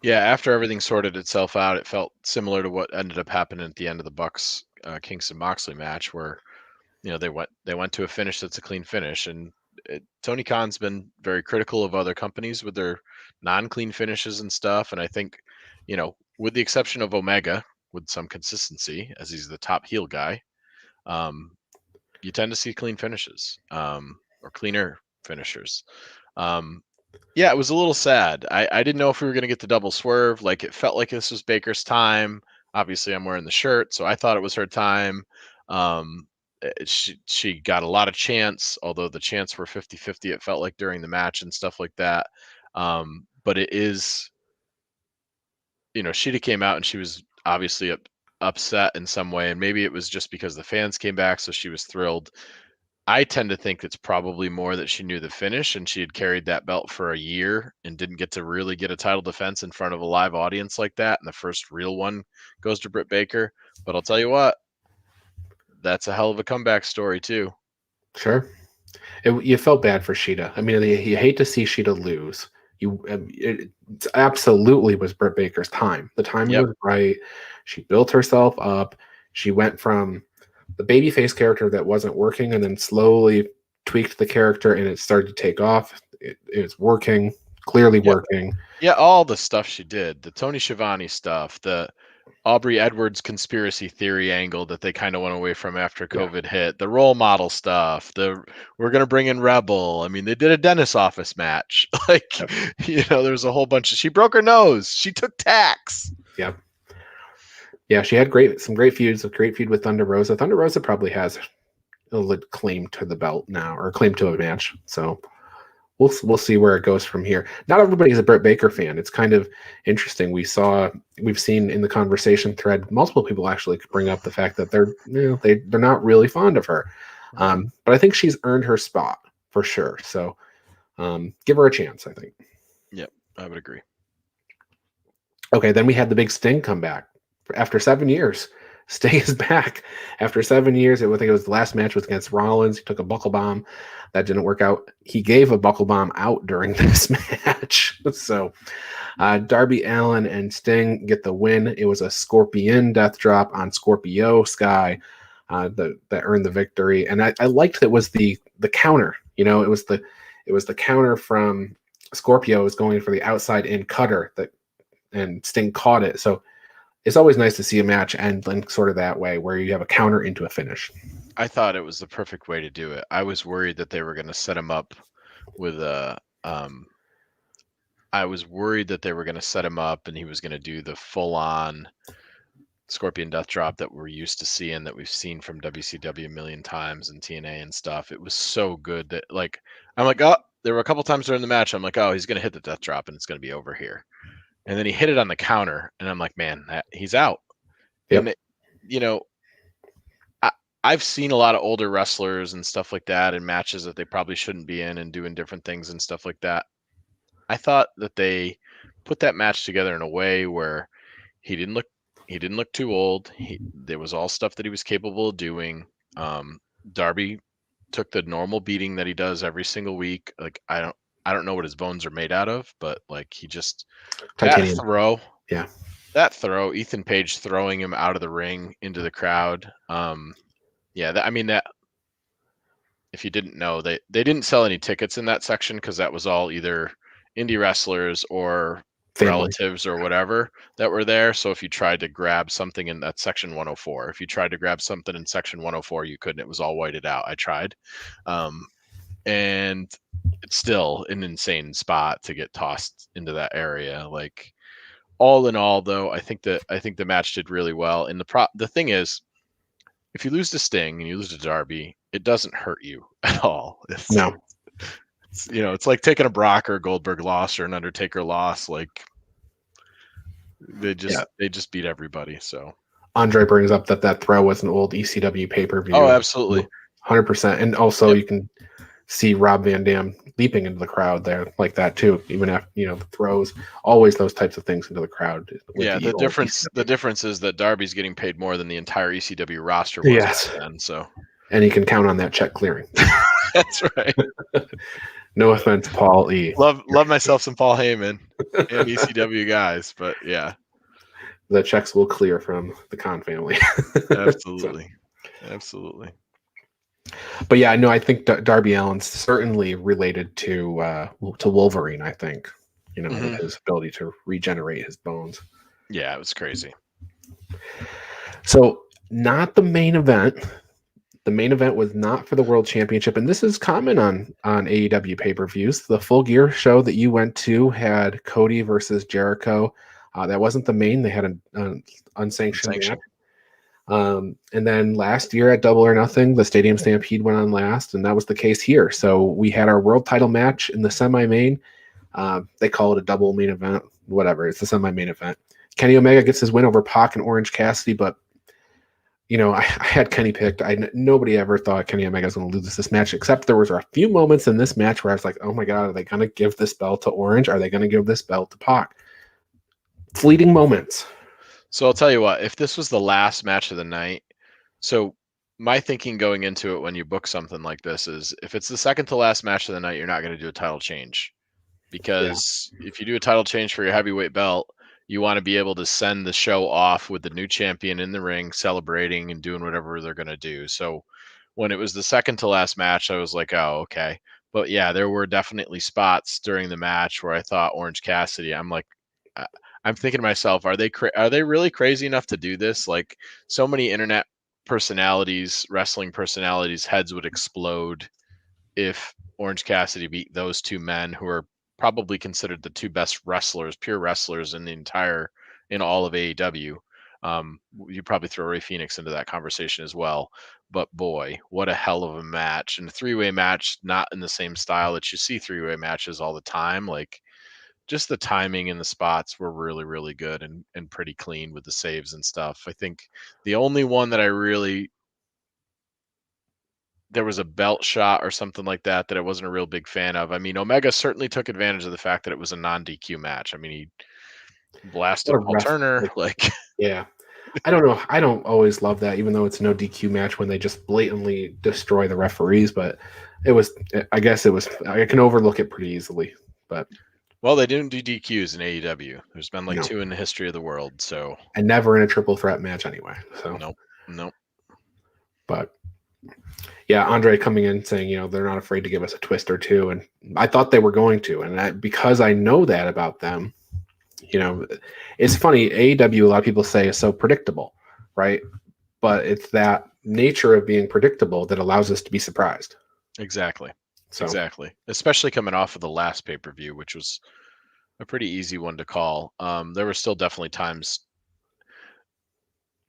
Yeah, after everything sorted itself out, it felt similar to what ended up happening at the end of the Bucks Kingston Moxley match, where they went to a finish that's a clean finish. And Tony Khan's been very critical of other companies with their non-clean finishes and stuff. And I think, with the exception of Omega, with some consistency as he's the top heel guy, you tend to see clean finishes or cleaner finishers. Yeah, it was a little sad. I didn't know if we were going to get the double swerve. Like it felt like this was Baker's time. Obviously, I'm wearing the shirt, so I thought it was her time. She got a lot of chance, although the chants were 50-50, it felt like during the match and stuff like that. But it is, Sheeta came out and she was obviously upset in some way, and maybe it was just because the fans came back, so she was thrilled. I tend to think it's probably more that she knew the finish and she had carried that belt for a year and didn't get to really get a title defense in front of a live audience like that. And the first real one goes to Britt Baker. But I'll tell you what, that's a hell of a comeback story too. Sure. You felt bad for Sheeta. I mean, you hate to see Sheeta lose. It absolutely was Britt Baker's time. The timing was right. She built herself up. She went from the babyface character that wasn't working and then slowly tweaked the character and it started to take off. It's working, clearly working. Yeah, all the stuff she did, the Tony Schiavone stuff, the Aubrey Edwards conspiracy theory angle that they kind of went away from after Yeah. COVID hit, the role model stuff, we're going to bring in Rebel. I mean, they did a dentist office match. Like, there's a whole bunch of, she broke her nose. She took tax. Yep. Yeah, she had some great feuds, a great feud with Thunder Rosa. Thunder Rosa probably has a claim to the belt now, or claim to a match. So we'll see where it goes from here. Not everybody's a Britt Baker fan. It's kind of interesting. We've seen in the conversation thread multiple people actually bring up the fact that they're not really fond of her. But I think she's earned her spot for sure. So give her a chance, I think. Yep, I would agree. Okay, then we had the big Sting come back after 7 years. Sting is back after 7 years. I think it was the last match was against Rollins. He took a buckle bomb. That didn't work out. He gave a buckle bomb out during this match. So Darby Allin and Sting get the win. It was a Scorpion death drop on Scorpio Sky that earned the victory. And I liked that it was the counter. It was the counter from Scorpio was going for the outside in cutter and Sting caught it. So it's always nice to see a match end sort of that way where you have a counter into a finish. I thought it was the perfect way to do it. I was worried that they were going to set him up with I was worried that they were going to set him up and he was going to do the full-on Scorpion death drop that we're used to seeing, that we've seen from WCW a million times and TNA and stuff. It was so good that I'm like, oh, there were a couple times during the match I'm like, oh, he's going to hit the death drop and it's going to be over here. And then he hit it on the counter, and I'm like, man, he's out. Yep. And, I've seen a lot of older wrestlers and stuff like that in matches that they probably shouldn't be in and doing different things and stuff like that. I thought that they put that match together in a way where he didn't look too old. There was all stuff that he was capable of doing. Darby took the normal beating that he does every single week. Like, I don't know what his bones are made out of, but like he just Titanium. that throw, Ethan Page throwing him out of the ring into the crowd. That if you didn't know, they didn't sell any tickets in that section because that was all either indie wrestlers or Family. Relatives or whatever that were there. So if you tried to grab something in that section 104, if you tried to grab something in section 104, you couldn't. It was all whited out. I tried. And it's still an insane spot to get tossed into that area. Like, all in all, though, I think the match did really well. And the thing is, if you lose to Sting and you lose to Darby, it doesn't hurt you at all. No. It's like taking a Brock or a Goldberg loss or an Undertaker loss. Like, they just beat everybody. So Andre brings up that throw was an old ECW pay-per-view. Oh, absolutely. 100%. And also you can see Rob Van Dam leaping into the crowd there like that too, even after the throws, always those types of things into the crowd. Yeah, the difference is that Darby's getting paid more than the entire ECW roster was back then. So, and you can count on that check clearing. That's right. No offense, Paul E. Love myself some Paul Heyman and ECW guys, but yeah, the checks will clear from the Khan family. Absolutely. Absolutely. But yeah, no, I think Darby Allin's certainly related to Wolverine. I think his ability to regenerate his bones. Yeah, it was crazy. So, not the main event. The main event was not for the World Championship, and this is common on AEW pay-per-views. The Full Gear show that you went to had Cody versus Jericho. That wasn't the main. They had an unsanctioned match. And then last year at Double or Nothing, the Stadium Stampede went on last, and that was the case here. So we had our world title match in the semi-main. They call it a double main event, whatever. It's the semi-main event. Kenny Omega gets his win over Pac and Orange Cassidy, but I had Kenny picked. Nobody ever thought Kenny Omega was going to lose this match, except there was a few moments in this match where I was like, oh my God, are they going to give this belt to Orange? Are they going to give this belt to Pac? Fleeting moments. So I'll tell you what, if this was the last match of the night, so my thinking going into it when you book something like this is if it's the second to last match of the night, you're not going to do a title change. Because if you do a title change for your heavyweight belt, you want to be able to send the show off with the new champion in the ring, celebrating and doing whatever they're going to do. So when it was the second to last match, I was like, oh, okay. But yeah, there were definitely spots during the match where I thought Orange Cassidy, I'm like, I'm thinking to myself, are they really crazy enough to do this? Like, so many internet personalities, wrestling personalities, heads would explode if Orange Cassidy beat those two men who are probably considered the two best wrestlers, pure wrestlers in all of AEW. You probably throw Ray Phoenix into that conversation as well. But boy, what a hell of a match. And a three-way match, not in the same style that you see three-way matches all the time. Like, just the timing and the spots were really, really good and pretty clean with the saves and stuff. I think the only one that there was a belt shot or something like that I wasn't a real big fan of. I mean, Omega certainly took advantage of the fact that it was a non-DQ match. I mean, he What blasted a Paul ref! Turner. Like, Like, yeah, I don't know. I don't always love that, even though it's a no DQ match when they just blatantly destroy the referees. But it was, I guess, it was. I can overlook it pretty easily. But well, they didn't do DQs in AEW. There's been like no, 2 in the history of the world. So, and never in a triple threat match anyway. So, nope, nope. but yeah, Andre coming in saying, they're not afraid to give us a twist or two, and I thought they were going to, and because I know that about them, it's funny. AEW, a lot of people say, is so predictable, right? But it's that nature of being predictable that allows us to be surprised. Exactly. So, Exactly. Especially coming off of the last pay-per-view, which was a pretty easy one to call. There were still definitely times.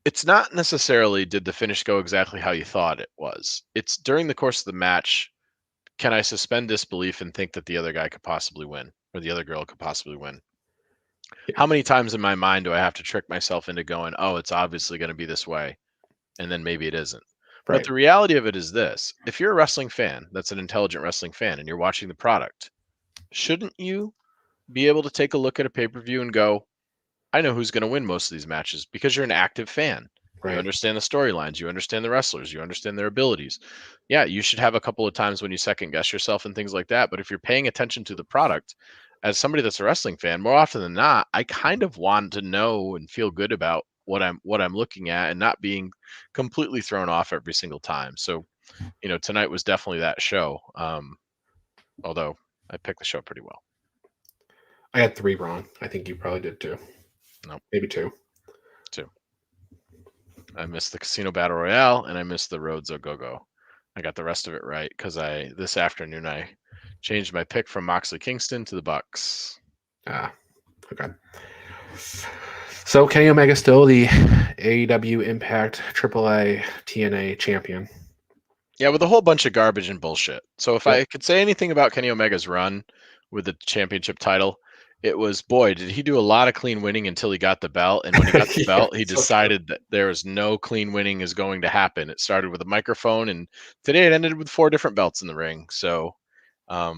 It's not necessarily did the finish go exactly how you thought it was. It's during the course of the match, can I suspend disbelief and think that the other guy could possibly win or the other girl could possibly win? yeah, How many times in my mind do I have to trick myself into going, oh, it's obviously going to be this way, and then maybe it isn't? But right. the reality of it is this: if you're a wrestling fan, that's an intelligent wrestling fan, and you're watching the product, shouldn't you be able to take a look at a pay-per-view and go, I know who's going to win most of these matches because you're an active fan. You Right. understand the storylines, you understand the wrestlers, you understand their abilities. Yeah, you should have a couple of times when you second guess yourself and things like that. But if you're paying attention to the product, as somebody that's a wrestling fan, more often than not, I kind of want to know and feel good about what I'm looking at and not being completely thrown off every single time. So, tonight was definitely that show. Although I picked the show pretty well. I had 3 wrong. I think you probably did too. No, Maybe 2. 2. I missed the Casino Battle Royale and I missed the Rhodes A Go-Go. I got the rest of it right because this afternoon I changed my pick from Moxley Kingston to the Bucks. Okay. So Kenny Omega still the AEW Impact AAA TNA champion. Yeah, with a whole bunch of garbage and bullshit. So if Yep. I could say anything about Kenny Omega's run with the championship title, it was, boy, did he do a lot of clean winning until he got the belt. And when he got the Yeah, belt, he so decided that there is no clean winning is going to happen. It started with a microphone, and today it ended with 4 different belts in the ring. So, I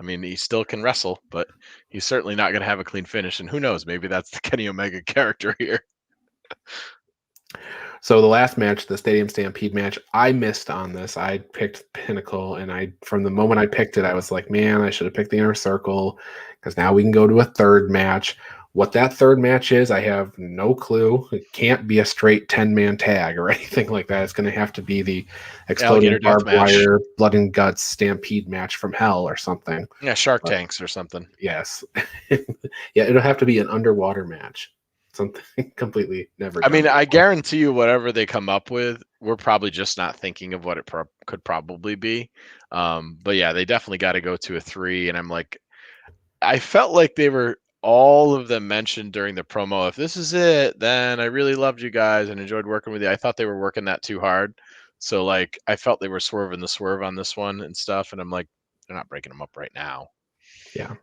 mean, he still can wrestle, but he's certainly not going to have a clean finish. And who knows? Maybe that's the Kenny Omega character here. So the last match, the Stadium Stampede match, I missed on this. I picked Pinnacle, and from the moment I picked it, I was like, man, I should have picked the Inner Circle because now we can go to a third match. What that third match is, I have no clue. It can't be a straight 10-man tag or anything like that. It's going to have to be the exploding Alligator death barbed match. wire, blood and guts stampede match from hell or something. Yeah, Shark But, Tanks or something. yes. Yeah, it'll have to be an underwater match. Something completely never I done mean, I before. guarantee you, whatever they come up with, we're probably just not thinking of what it could probably be. But yeah, they definitely got to go to a 3. And I'm like, I felt like they were all of them mentioned during the promo. If this is it, then I really loved you guys and enjoyed working with you. I thought they were working that too hard. So like, I felt they were swerving the swerve on this one and stuff. And I'm like, they're not breaking them up right now. Yeah.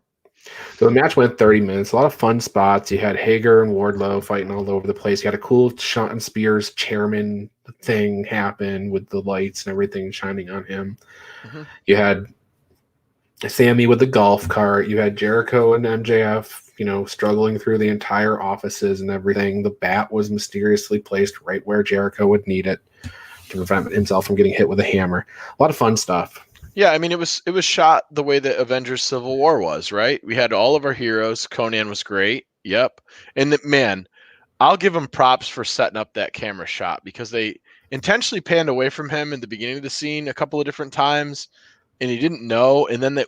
So the match went 30 minutes. A lot of fun spots. You had Hager and Wardlow fighting all over the place. You had a cool Sean Spears chairman thing happen with the lights and everything shining on him. Mm-hmm. You had Sammy with the golf cart. You had Jericho and MJF, struggling through the entire offices and everything. The bat was mysteriously placed right where Jericho would need it to prevent himself from getting hit with a hammer. A lot of fun stuff. Yeah, I mean, it was shot the way that Avengers Civil War was, right? We had all of our heroes. Konnan was great. Yep. And man, I'll give them props for setting up that camera shot because they intentionally panned away from him in the beginning of the scene a couple of different times and he didn't know. And then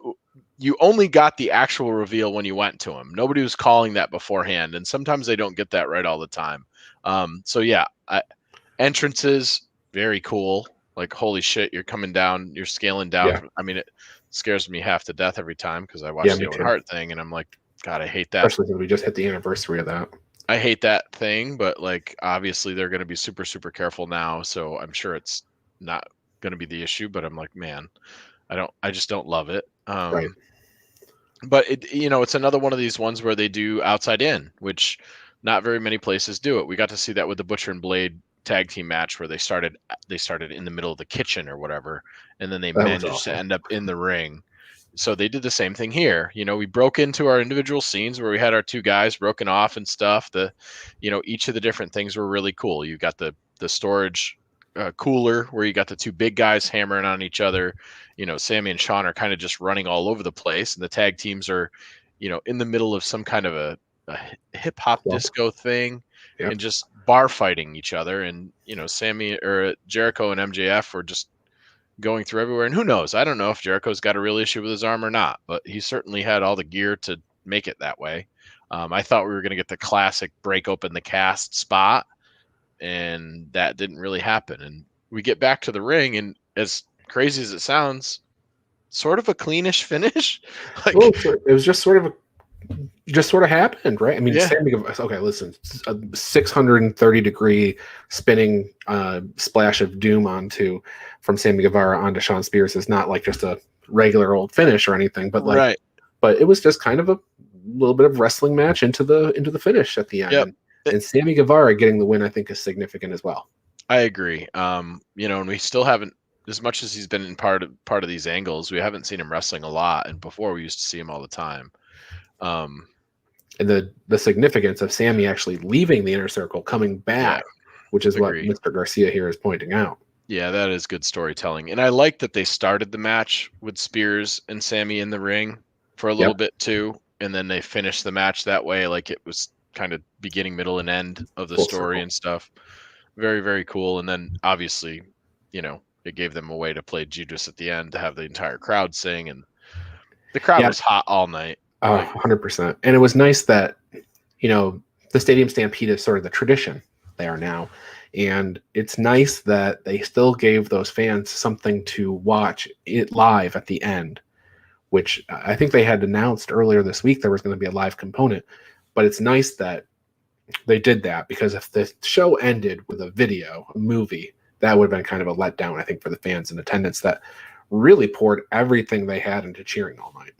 you only got the actual reveal when you went to him. Nobody was calling that beforehand, and sometimes they don't get that right all the time. So yeah, entrances very cool. Like holy shit, you're coming down, you're scaling down. Yeah. I mean, it scares me half to death every time because I Yeah, watch the me Owen too. Hart thing, and I'm like, God, I hate that. Especially since we just hit the anniversary of that. I hate that thing, but like obviously they're going to be super super careful now, so I'm sure it's not going to be the issue. But I'm like, man, I just don't love it. Right. But it's another one of these ones where they do outside in, which not very many places do it. We got to see that with the Butcher and Blade tag team match where they started in the middle of the kitchen or whatever, and then they That was managed to awesome. end up in the ring. So they did the same thing here. We broke into our individual scenes where we had our two guys broken off and stuff. Each of the different things were really cool. You got the storage cooler where you got the two big guys hammering on each other. Sammy and Sean are kind of just running all over the place, and the tag teams are, in the middle of some kind of a hip hop Well, disco thing yep. and just bar fighting each other. And, Sammy or Jericho and MJF were just going through everywhere. And who knows? I don't know if Jericho's got a real issue with his arm or not, but he certainly had all the gear to make it that way. I thought we were going to get the classic break open the cast spot, and that didn't really happen. And we get back to the ring, and as crazy as it sounds, sort of a cleanish finish. Well, it was just sort of happened, right? I mean, Yeah, okay, listen, a 630-degree spinning splash of doom from Sammy Guevara onto Sean Spears is not like just a regular old finish or anything, but right. but it was just kind of a little bit of wrestling match into the finish at the end. Yep. And Sammy Guevara getting the win, I think, is significant as well. I agree. And we still haven't, as much as he's been in part of these angles, we haven't seen him wrestling a lot. And before we used to see him all the time. And the significance of Sammy actually leaving the inner circle, coming back, which is what Mr. Garcia here is pointing out. Yeah, that is good storytelling. And I like that they started the match with Spears and Sammy in the ring for a little bit too. And then they finished the match that way. Like it was kind of beginning, middle, and end of the Full story circle. and stuff. Very, very cool. And then obviously, it gave them a way to play Judas at the end to have the entire crowd sing. And the crowd was hot all night. 100%. And it was nice that, the Stadium Stampede is sort of the tradition there now. And it's nice that they still gave those fans something to watch it live at the end, which I think they had announced earlier this week there was going to be a live component. But it's nice that they did that, because if the show ended with a movie, that would have been kind of a letdown, I think, for the fans in attendance that really poured everything they had into cheering all night.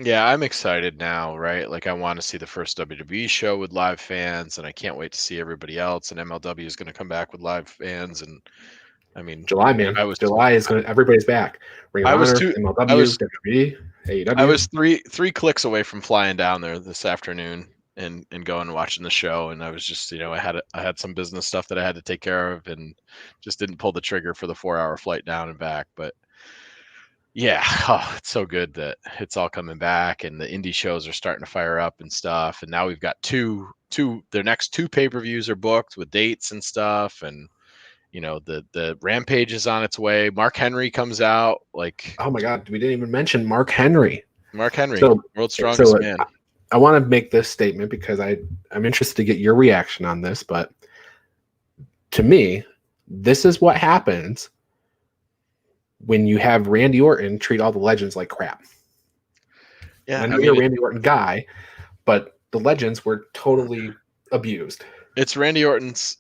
Yeah, I'm excited now, right? Like I want to see the first WWE show with live fans, and I can't wait to see everybody else. And MLW is going to come back with live fans, and I mean, July, man. July is going to, everybody's back. Ring of Honor, MLW, WWE, AEW. I was three clicks away from flying down there this afternoon and going and watching the show, and I was just, I had some business stuff that I had to take care of, and just didn't pull the trigger for the 4-hour flight down and back. But yeah, it's so good that it's all coming back, and the indie shows are starting to fire up and stuff. And now we've got their next two pay-per-views are booked with dates and stuff. And the Rampage is on its way. Mark Henry comes out. Like, oh my God, we didn't even mention Mark Henry. So, world's strongest man. I want to make this statement because I'm interested to get your reaction on this. But to me, this is what happens when you have Randy Orton treat all the legends like crap. Yeah, I know you're a Randy Orton guy, but the legends were totally abused. It's Randy Orton's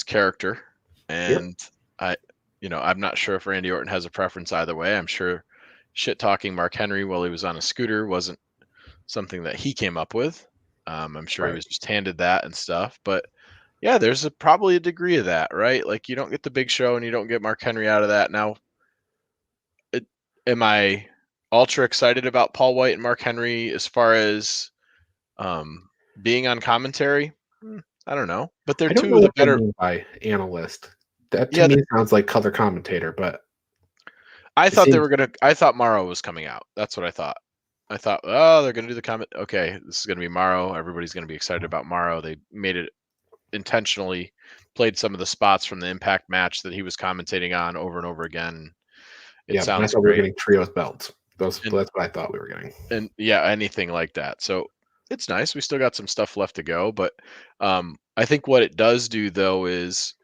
character, and I'm not sure if Randy Orton has a preference either way. I'm sure shit talking Mark Henry while he was on a scooter wasn't something that he came up with. I'm sure he was just handed that and stuff, but yeah, there's probably a degree of that, right? Like you don't get the big show and you don't get Mark Henry out of that. Now, am I ultra excited about Paul White and Mark Henry as far as being on commentary? I don't know, but they're two of the better by analyst. That to me sounds like color commentator, but I thought I thought Morrow was coming out. That's what I thought. I thought, oh, they're going to do the comment. Okay, this is going to be Morrow. Everybody's going to be excited about Morrow. They made it intentionally, played some of the spots from the Impact match that he was commentating on over and over again. It sounds great. We're getting trios belts. That's what I thought we were getting. And yeah, anything like that. So it's nice. We still got some stuff left to go, but I think what it does do though is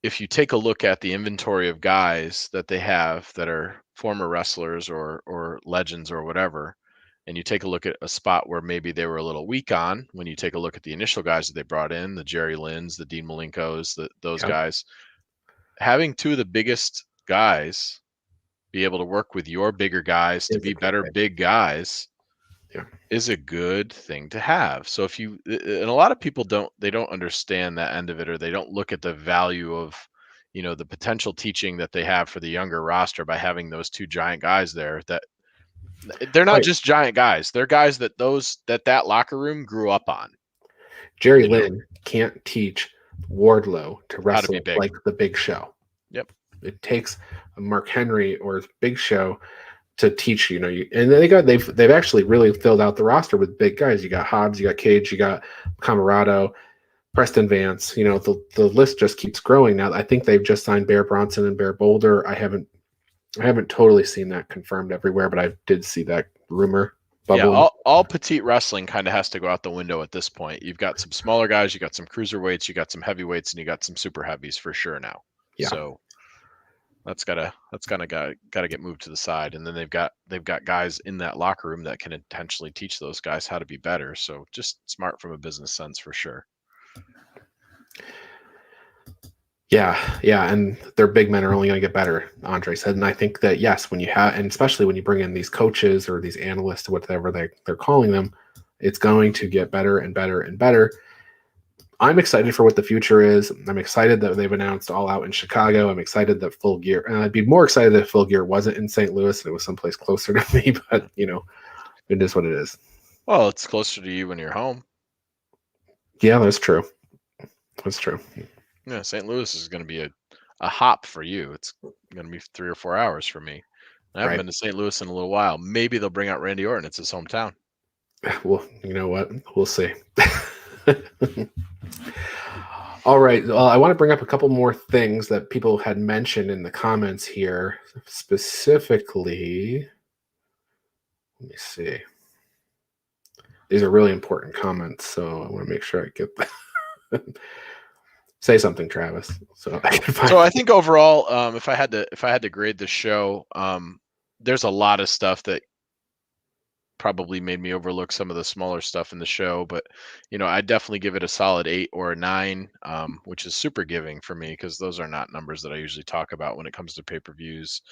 if you take a look at the inventory of guys that they have that are former wrestlers or legends or whatever, and you take a look at a spot where maybe they were a little weak on, when you take a look at the initial guys that they brought in, the Jerry Lynn's, the Dean Malenkos, those Yep. guys, having two of the biggest guys be able to work with your bigger guys to Is be a good better thing. big guys Yeah. is a good thing to have. So if you and a lot of people don't understand that end of it, or they don't look at the value of, the potential teaching that they have for the younger roster by having those two giant guys there. That they're not Right. just giant guys. They're guys that that locker room grew up on. Jerry You know? Lynn can't teach Wardlow to How to wrestle be big. like the Big Show. Yep. It takes a Mark Henry or Big Show to teach and they've actually really filled out the roster with big guys. You got Hobbs, you got Cage, you got Camarado, Preston Vance. The list just keeps growing. Now I think they've just signed Bear Bronson and Bear Boulder. I haven't totally seen that confirmed everywhere, but I did see that rumor bubbling. Yeah, all petite wrestling kind of has to go out the window at this point. You've got some smaller guys, you got some cruiserweights, you got some heavyweights, and you got some super heavies for sure now. Yeah. So that's gotta get moved to the side, and then they've got guys in that locker room that can intentionally teach those guys how to be better. So just smart from a business sense for sure. Yeah, and their big men are only going to get better, Andre said. And I think that, yes, when you have, and especially when you bring in these coaches or these analysts, whatever they're calling them, it's going to get better and better and better. I'm excited for what the future is. I'm excited that they've announced All Out in Chicago. I'm excited that Full Gear, and I'd be more excited if Full Gear wasn't in St. Louis and it was someplace closer to me, but, it is what it is. Well, it's closer to you when you're home. Yeah, that's true. That's true. Yeah, St. Louis is going to be a hop for you. It's going to be 3 or 4 hours for me. I haven't been to St. Louis in a little while. Maybe they'll bring out Randy Orton. It's his hometown. Well, you know what? We'll see. All right. Well, I want to bring up a couple more things that people had mentioned in the comments here. Specifically, let me see. These are really important comments, so I want to make sure I get them. Say something, Travis. So I can find. So I think overall, if I had to grade the show, there's a lot of stuff that probably made me overlook some of the smaller stuff in the show, but I definitely give it a solid 8 or a 9, which is super giving for me because those are not numbers that I usually talk about when it comes to pay-per-views.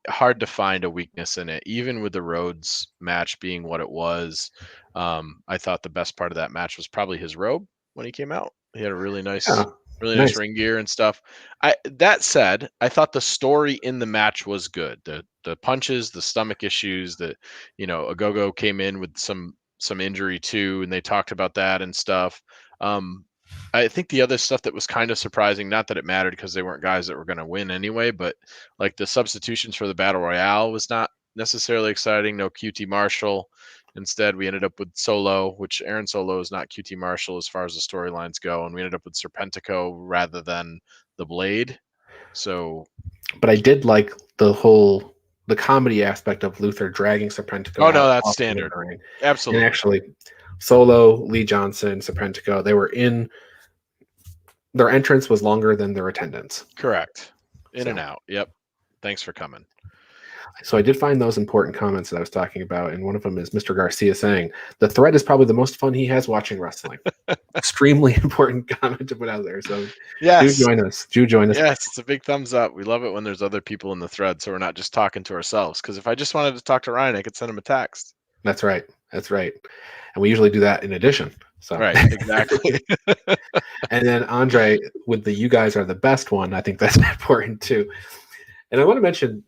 Hard to find a weakness in it, even with the Rhodes match being what it was. I thought the best part of that match was probably his robe when he came out. He had a really nice nice ring gear and stuff. That said, I thought the story in the match was good. The punches, the stomach issues, Ogogo came in with some injury too, and they talked about that and stuff. I think the other stuff that was kind of surprising, not that it mattered because they weren't guys that were going to win anyway, but like the substitutions for the Battle Royale was not necessarily exciting. No QT Marshall. Instead, we ended up with Solo, which Aaron Solo is not QT Marshall as far as the storylines go, and we ended up with Serpentico rather than the Blade. So, but I did like the comedy aspect of Luther dragging Serpentico. Oh no, that's standard. Absolutely. And actually, Solo, Lee Johnson, Serpentico, they were in. Their entrance was longer than their attendance. Correct. In and out. Yep. Thanks for coming. So I did find those important comments that I was talking about, and one of them is Mr. Garcia saying, the thread is probably the most fun he has watching wrestling. Extremely important comment to put out there. So yes. do join us. Yes, it's a big thumbs up. We love it when there's other people in the thread, so we're not just talking to ourselves. Because if I just wanted to talk to Ryan, I could send him a text. That's right. And we usually do that in addition. So right, exactly. And then Andre, with the "you guys are the best" one, I think that's important too. And I want to mention,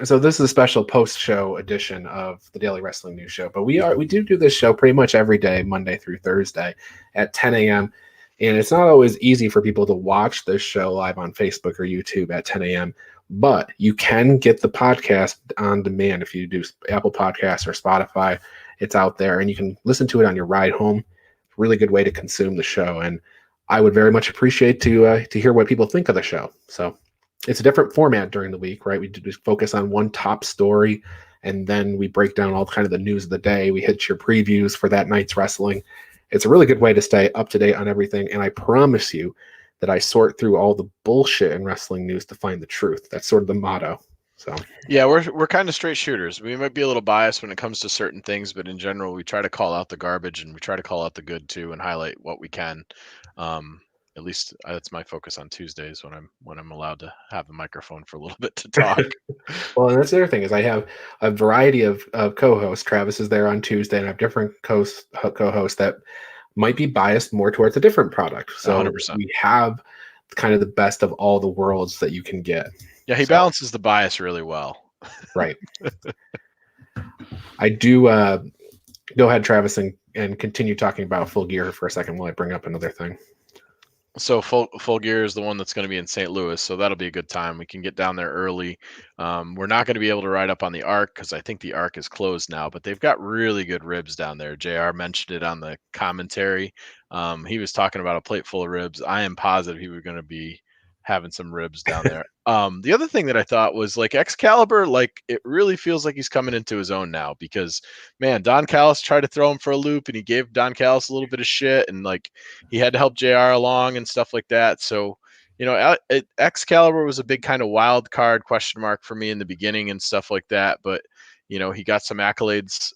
so this is a special post-show edition of the Daily Wrestling News Show, but we do this show pretty much every day, Monday through Thursday at 10 a.m. And it's not always easy for people to watch this show live on Facebook or YouTube at 10 a.m., but you can get the podcast on demand if you do Apple Podcasts or Spotify. It's out there, and you can listen to it on your ride home. Really good way to consume the show, and I would very much appreciate to hear what people think of the show. So it's a different format during the week, right? We just focus on one top story, and then we break down all kind of the news of the day. We hit your previews for that night's wrestling. It's a really good way to stay up to date on everything. And I promise you that I sort through all the bullshit in wrestling news to find the truth. That's sort of the motto. So yeah, we're kind of straight shooters. We might be a little biased when it comes to certain things, but in general, we try to call out the garbage and we try to call out the good too, and highlight what we can. At least that's my focus on Tuesdays when I'm allowed to have the microphone for a little bit to talk. well, and that's the other thing is I have a variety of co-hosts. Travis is there on Tuesday, and I have different co-hosts that might be biased more towards a different product. So 100%. we have kind of the best of all the worlds that you can get. Yeah, he balances the bias really well. Right. I do go ahead, Travis, and continue talking about Full Gear for a second while I bring up another thing. So Full Gear is the one that's going to be in St. Louis, so that'll be a good time. We can get down there early. We're not going to be able to ride up on the Arc because I think the Arc is closed now, but they've got really good ribs down there. JR mentioned it on the commentary. He was talking about a plate full of ribs. I am positive he was going to be having some ribs down there. The other thing that I thought was like Excalibur, like it really feels like he's coming into his own now because man, Don Callis tried to throw him for a loop and he gave Don Callis a little bit of shit and like he had to help JR along and stuff like that. So, you know, Excalibur was a big kind of wild card question mark for me in the beginning and stuff like that. But, you know, he got some accolades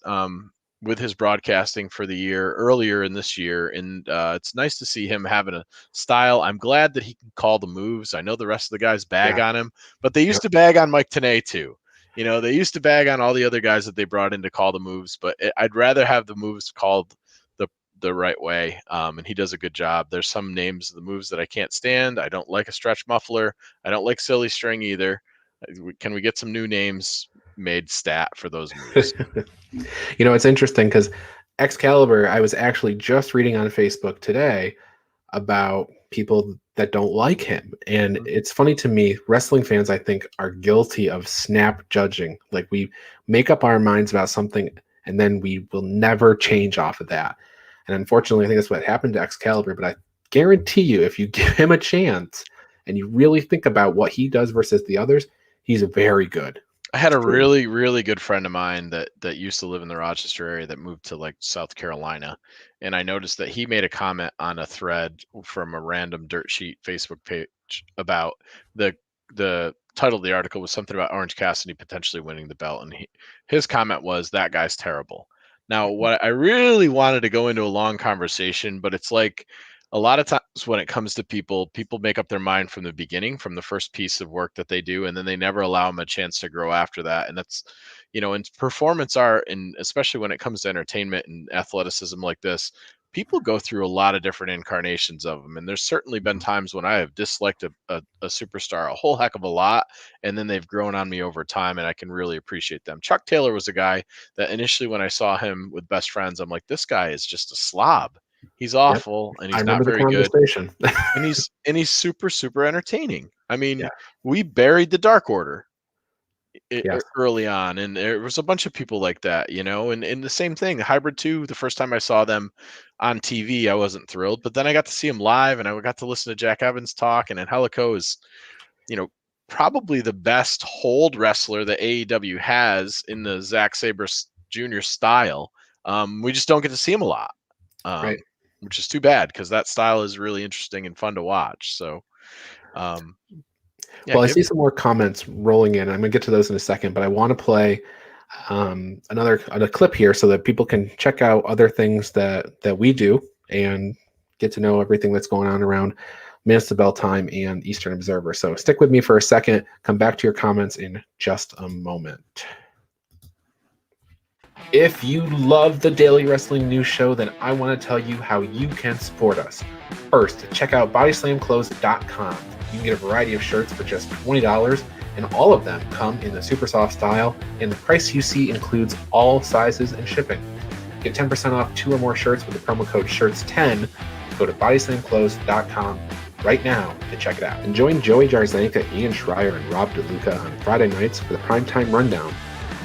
with his broadcasting for the year earlier in this year. And it's nice to see him having a style. I'm glad that he can call the moves. I know the rest of the guys bag on him, but they used to bag on Mike Tenay too. You know, they used to bag on all the other guys that they brought in to call the moves, but I'd rather have the moves called the right way. And he does a good job. There's some names of the moves that I can't stand. I don't like a stretch muffler. I don't like silly string either. Can we get some new names made stat for those moves? You know, it's interesting because Excalibur, I was actually just reading on Facebook today about people that don't like him. And it's funny to me, wrestling fans, I think, are guilty of snap judging. Like we make up our minds about something and then we will never change off of that. And unfortunately, I think that's what happened to Excalibur. But I guarantee you, if you give him a chance and you really think about what he does versus the others, he's very good. I had a really, really good friend of mine that used to live in the Rochester area that moved to like South Carolina. And I noticed that he made a comment on a thread from a random dirt sheet Facebook page about the title of the article was something about Orange Cassidy potentially winning the belt. And his comment was, that guy's terrible. Now, what I really wanted to go into a long conversation, but it's like a lot of times when it comes to people make up their mind from the beginning, from the first piece of work that they do, and then they never allow them a chance to grow after that. And that's, you know, in performance art, and especially when it comes to entertainment and athleticism like this, people go through a lot of different incarnations of them. And there's certainly been times when I have disliked a superstar a whole heck of a lot, and then they've grown on me over time, and I can really appreciate them. Chuck Taylor was a guy that initially when I saw him with Best Friends, I'm like, this guy is just a slob. He's awful, and he's not very good. and he's super, super entertaining. I mean, we buried the Dark Order early on, and there was a bunch of people like that, you know. And the same thing, Hybrid 2. The first time I saw them on TV, I wasn't thrilled, but then I got to see them live, and I got to listen to Jack Evans talk. And Angelico is, you know, probably the best hold wrestler that AEW has in the Zack Sabre Jr. style. We just don't get to see him a lot. Right. Which is too bad because that style is really interesting and fun to watch. So, well, I see some more comments rolling in. I'm going to get to those in a second, but I want to play another clip here so that people can check out other things that we do and get to know everything that's going on around Minutes to Bell Time and Eastern Observer. So stick with me for a second. Come back to your comments in just a moment. If you love the Daily Wrestling News Show, then I want to tell you how you can support us. First, check out bodyslamclothes.com. You can get a variety of shirts for just $20, and all of them come in the super soft style, and the price you see includes all sizes and shipping. Get 10% off 2 or more shirts with the promo code SHIRTS10. Go to bodyslamclothes.com right now to check it out. And join Joey Jarzanka, Ian Schreier, and Rob DeLuca on Friday nights for the Primetime Rundown.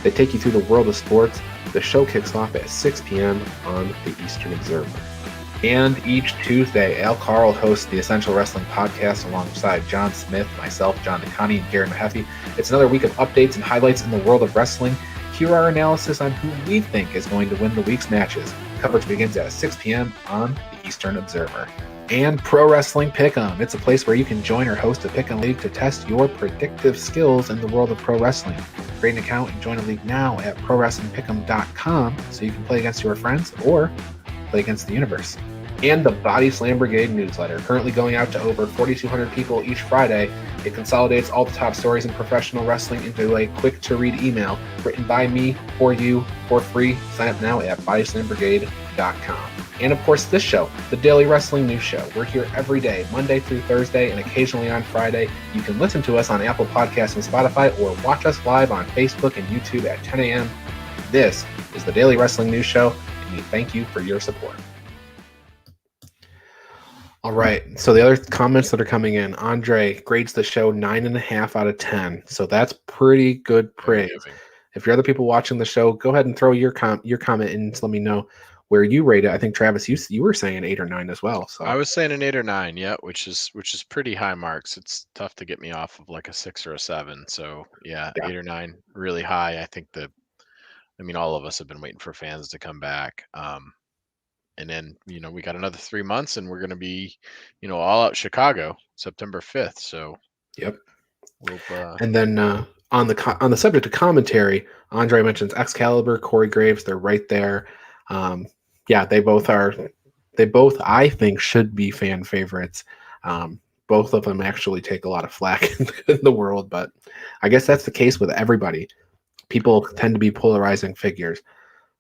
They take you through the world of sports. The show kicks off at 6 p.m. on the Eastern Observer. And each Tuesday, Al Carl hosts the Essential Wrestling Podcast alongside John Smith, myself, John DeConnie, and Gary Mahaffey. It's another week of updates and highlights in the world of wrestling. Hear our analysis on who we think is going to win the week's matches. Coverage begins at 6 p.m. on the Eastern Observer. And Pro Wrestling Pick'em. It's a place where you can join or host a Pick'em League to test your predictive skills in the world of pro wrestling. Create an account and join a league now at ProWrestlingPick'em.com so you can play against your friends or play against the universe. And the Body Slam Brigade newsletter, currently going out to over 4,200 people each Friday. It consolidates all the top stories in professional wrestling into a quick-to-read email written by me for you for free. Sign up now at BodySlamBrigade.com. And of course, this show, the Daily Wrestling News Show. We're here every day, Monday through Thursday, and occasionally on Friday. You can listen to us on Apple Podcasts and Spotify, or watch us live on Facebook and YouTube at 10 a.m. This is the Daily Wrestling News Show, and we thank you for your support. All right, so the other comments that are coming in, Andre grades the show 9.5 out of 10. So that's pretty good praise. If you're other people watching the show, go ahead and throw your comment in to let me know where you rate it. I think Travis, you were saying 8 or 9 as well. So I was saying an 8 or 9, yeah, which is pretty high marks. It's tough to get me off of like a 6 or a 7. So yeah. 8 or 9, really high. I think all of us have been waiting for fans to come back. And then, we got another 3 months and we're going to be, all out Chicago, September 5th. So, yep. We'll, and then on the subject of commentary, Andre mentions Excalibur, Corey Graves. They're right there. They both, I think, should be fan favorites. Both of them actually take a lot of flack in the world, but I guess that's the case with everybody. People tend to be polarizing figures.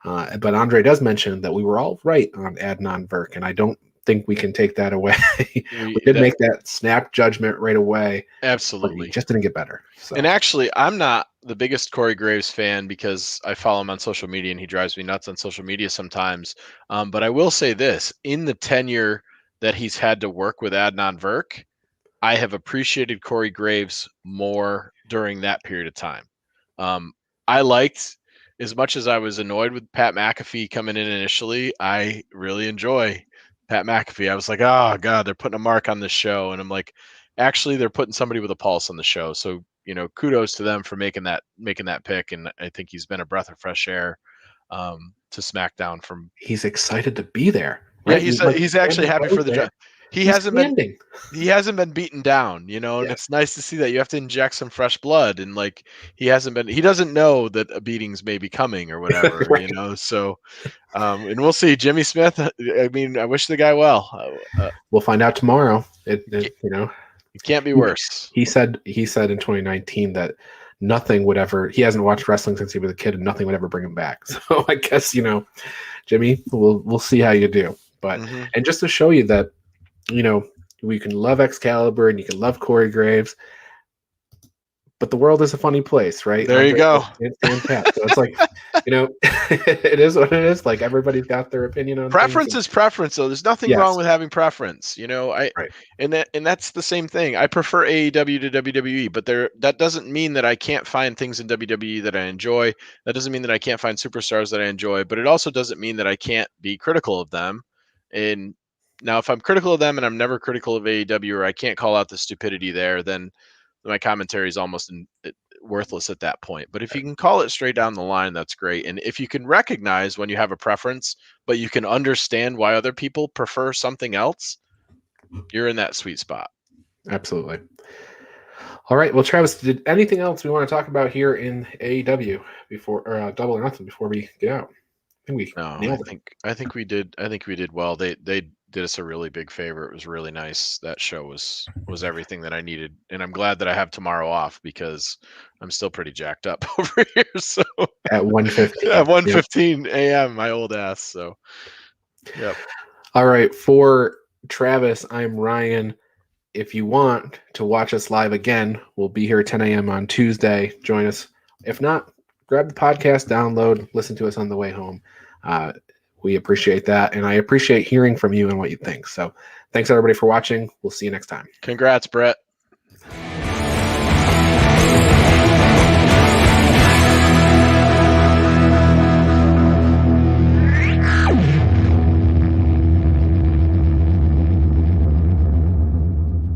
But Andre does mention that we were all right on Adnan Virk, and I don't think we can take that away. We did make that snap judgment right away. Absolutely. He just didn't get better. So. And actually, I'm not the biggest Corey Graves fan because I follow him on social media and he drives me nuts on social media sometimes. But I will say this, in the tenure that he's had to work with Adnan Virk, I have appreciated Corey Graves more during that period of time. I liked, as much as I was annoyed with Pat McAfee coming in initially, I really enjoy Pat McAfee. I was like, oh God, they're putting a mark on this show. And I'm like, actually, they're putting somebody with a pulse on the show. So, kudos to them for making that pick. And I think he's been a breath of fresh air to SmackDown. He's excited to be there. Right? Yeah, he's actually happy for the job. He hasn't been beaten down, and it's nice to see that. You have to inject some fresh blood, and like he doesn't know that a beatings may be coming or whatever, right. So and we'll see. Jimmy Smith, I wish the guy well. We'll find out tomorrow. It can't be worse. He said in 2019 that nothing would ever, he hasn't watched wrestling since he was a kid, and nothing would ever bring him back. So I guess, Jimmy, we'll see how you do. But and just to show you that, we can love Excalibur and you can love Corey Graves, but the world is a funny place, right? There you go. So it's like, it is what it is. Like everybody's got their opinion on preference is preference, though. There's nothing wrong with having preference, right. And that's the same thing. I prefer AEW to WWE, but that doesn't mean that I can't find things in WWE that I enjoy. That doesn't mean that I can't find superstars that I enjoy, but it also doesn't mean that I can't be critical of them. And now, if I'm critical of them and I'm never critical of AEW, or I can't call out the stupidity there, then my commentary is almost worthless at that point. But if you can call it straight down the line, that's great. And if you can recognize when you have a preference, but you can understand why other people prefer something else, you're in that sweet spot. Absolutely. All right. Well, Travis, did anything else we want to talk about here in AEW before Double or Nothing before we get out? I think we did. I think we did well. They did us a really big favor. It was really nice. That show was everything that I needed, and I'm glad that I have tomorrow off because I'm still pretty jacked up over here. So at 1:15, at 1:15 a.m., my old ass. So, yep. All right, for Travis, I'm Ryan. If you want to watch us live again, we'll be here at 10 a.m. on Tuesday. Join us. If not, grab the podcast, download, listen to us on the way home. We appreciate that, and I appreciate hearing from you and what you think. So thanks, everybody, for watching. We'll see you next time. Congrats, Britt.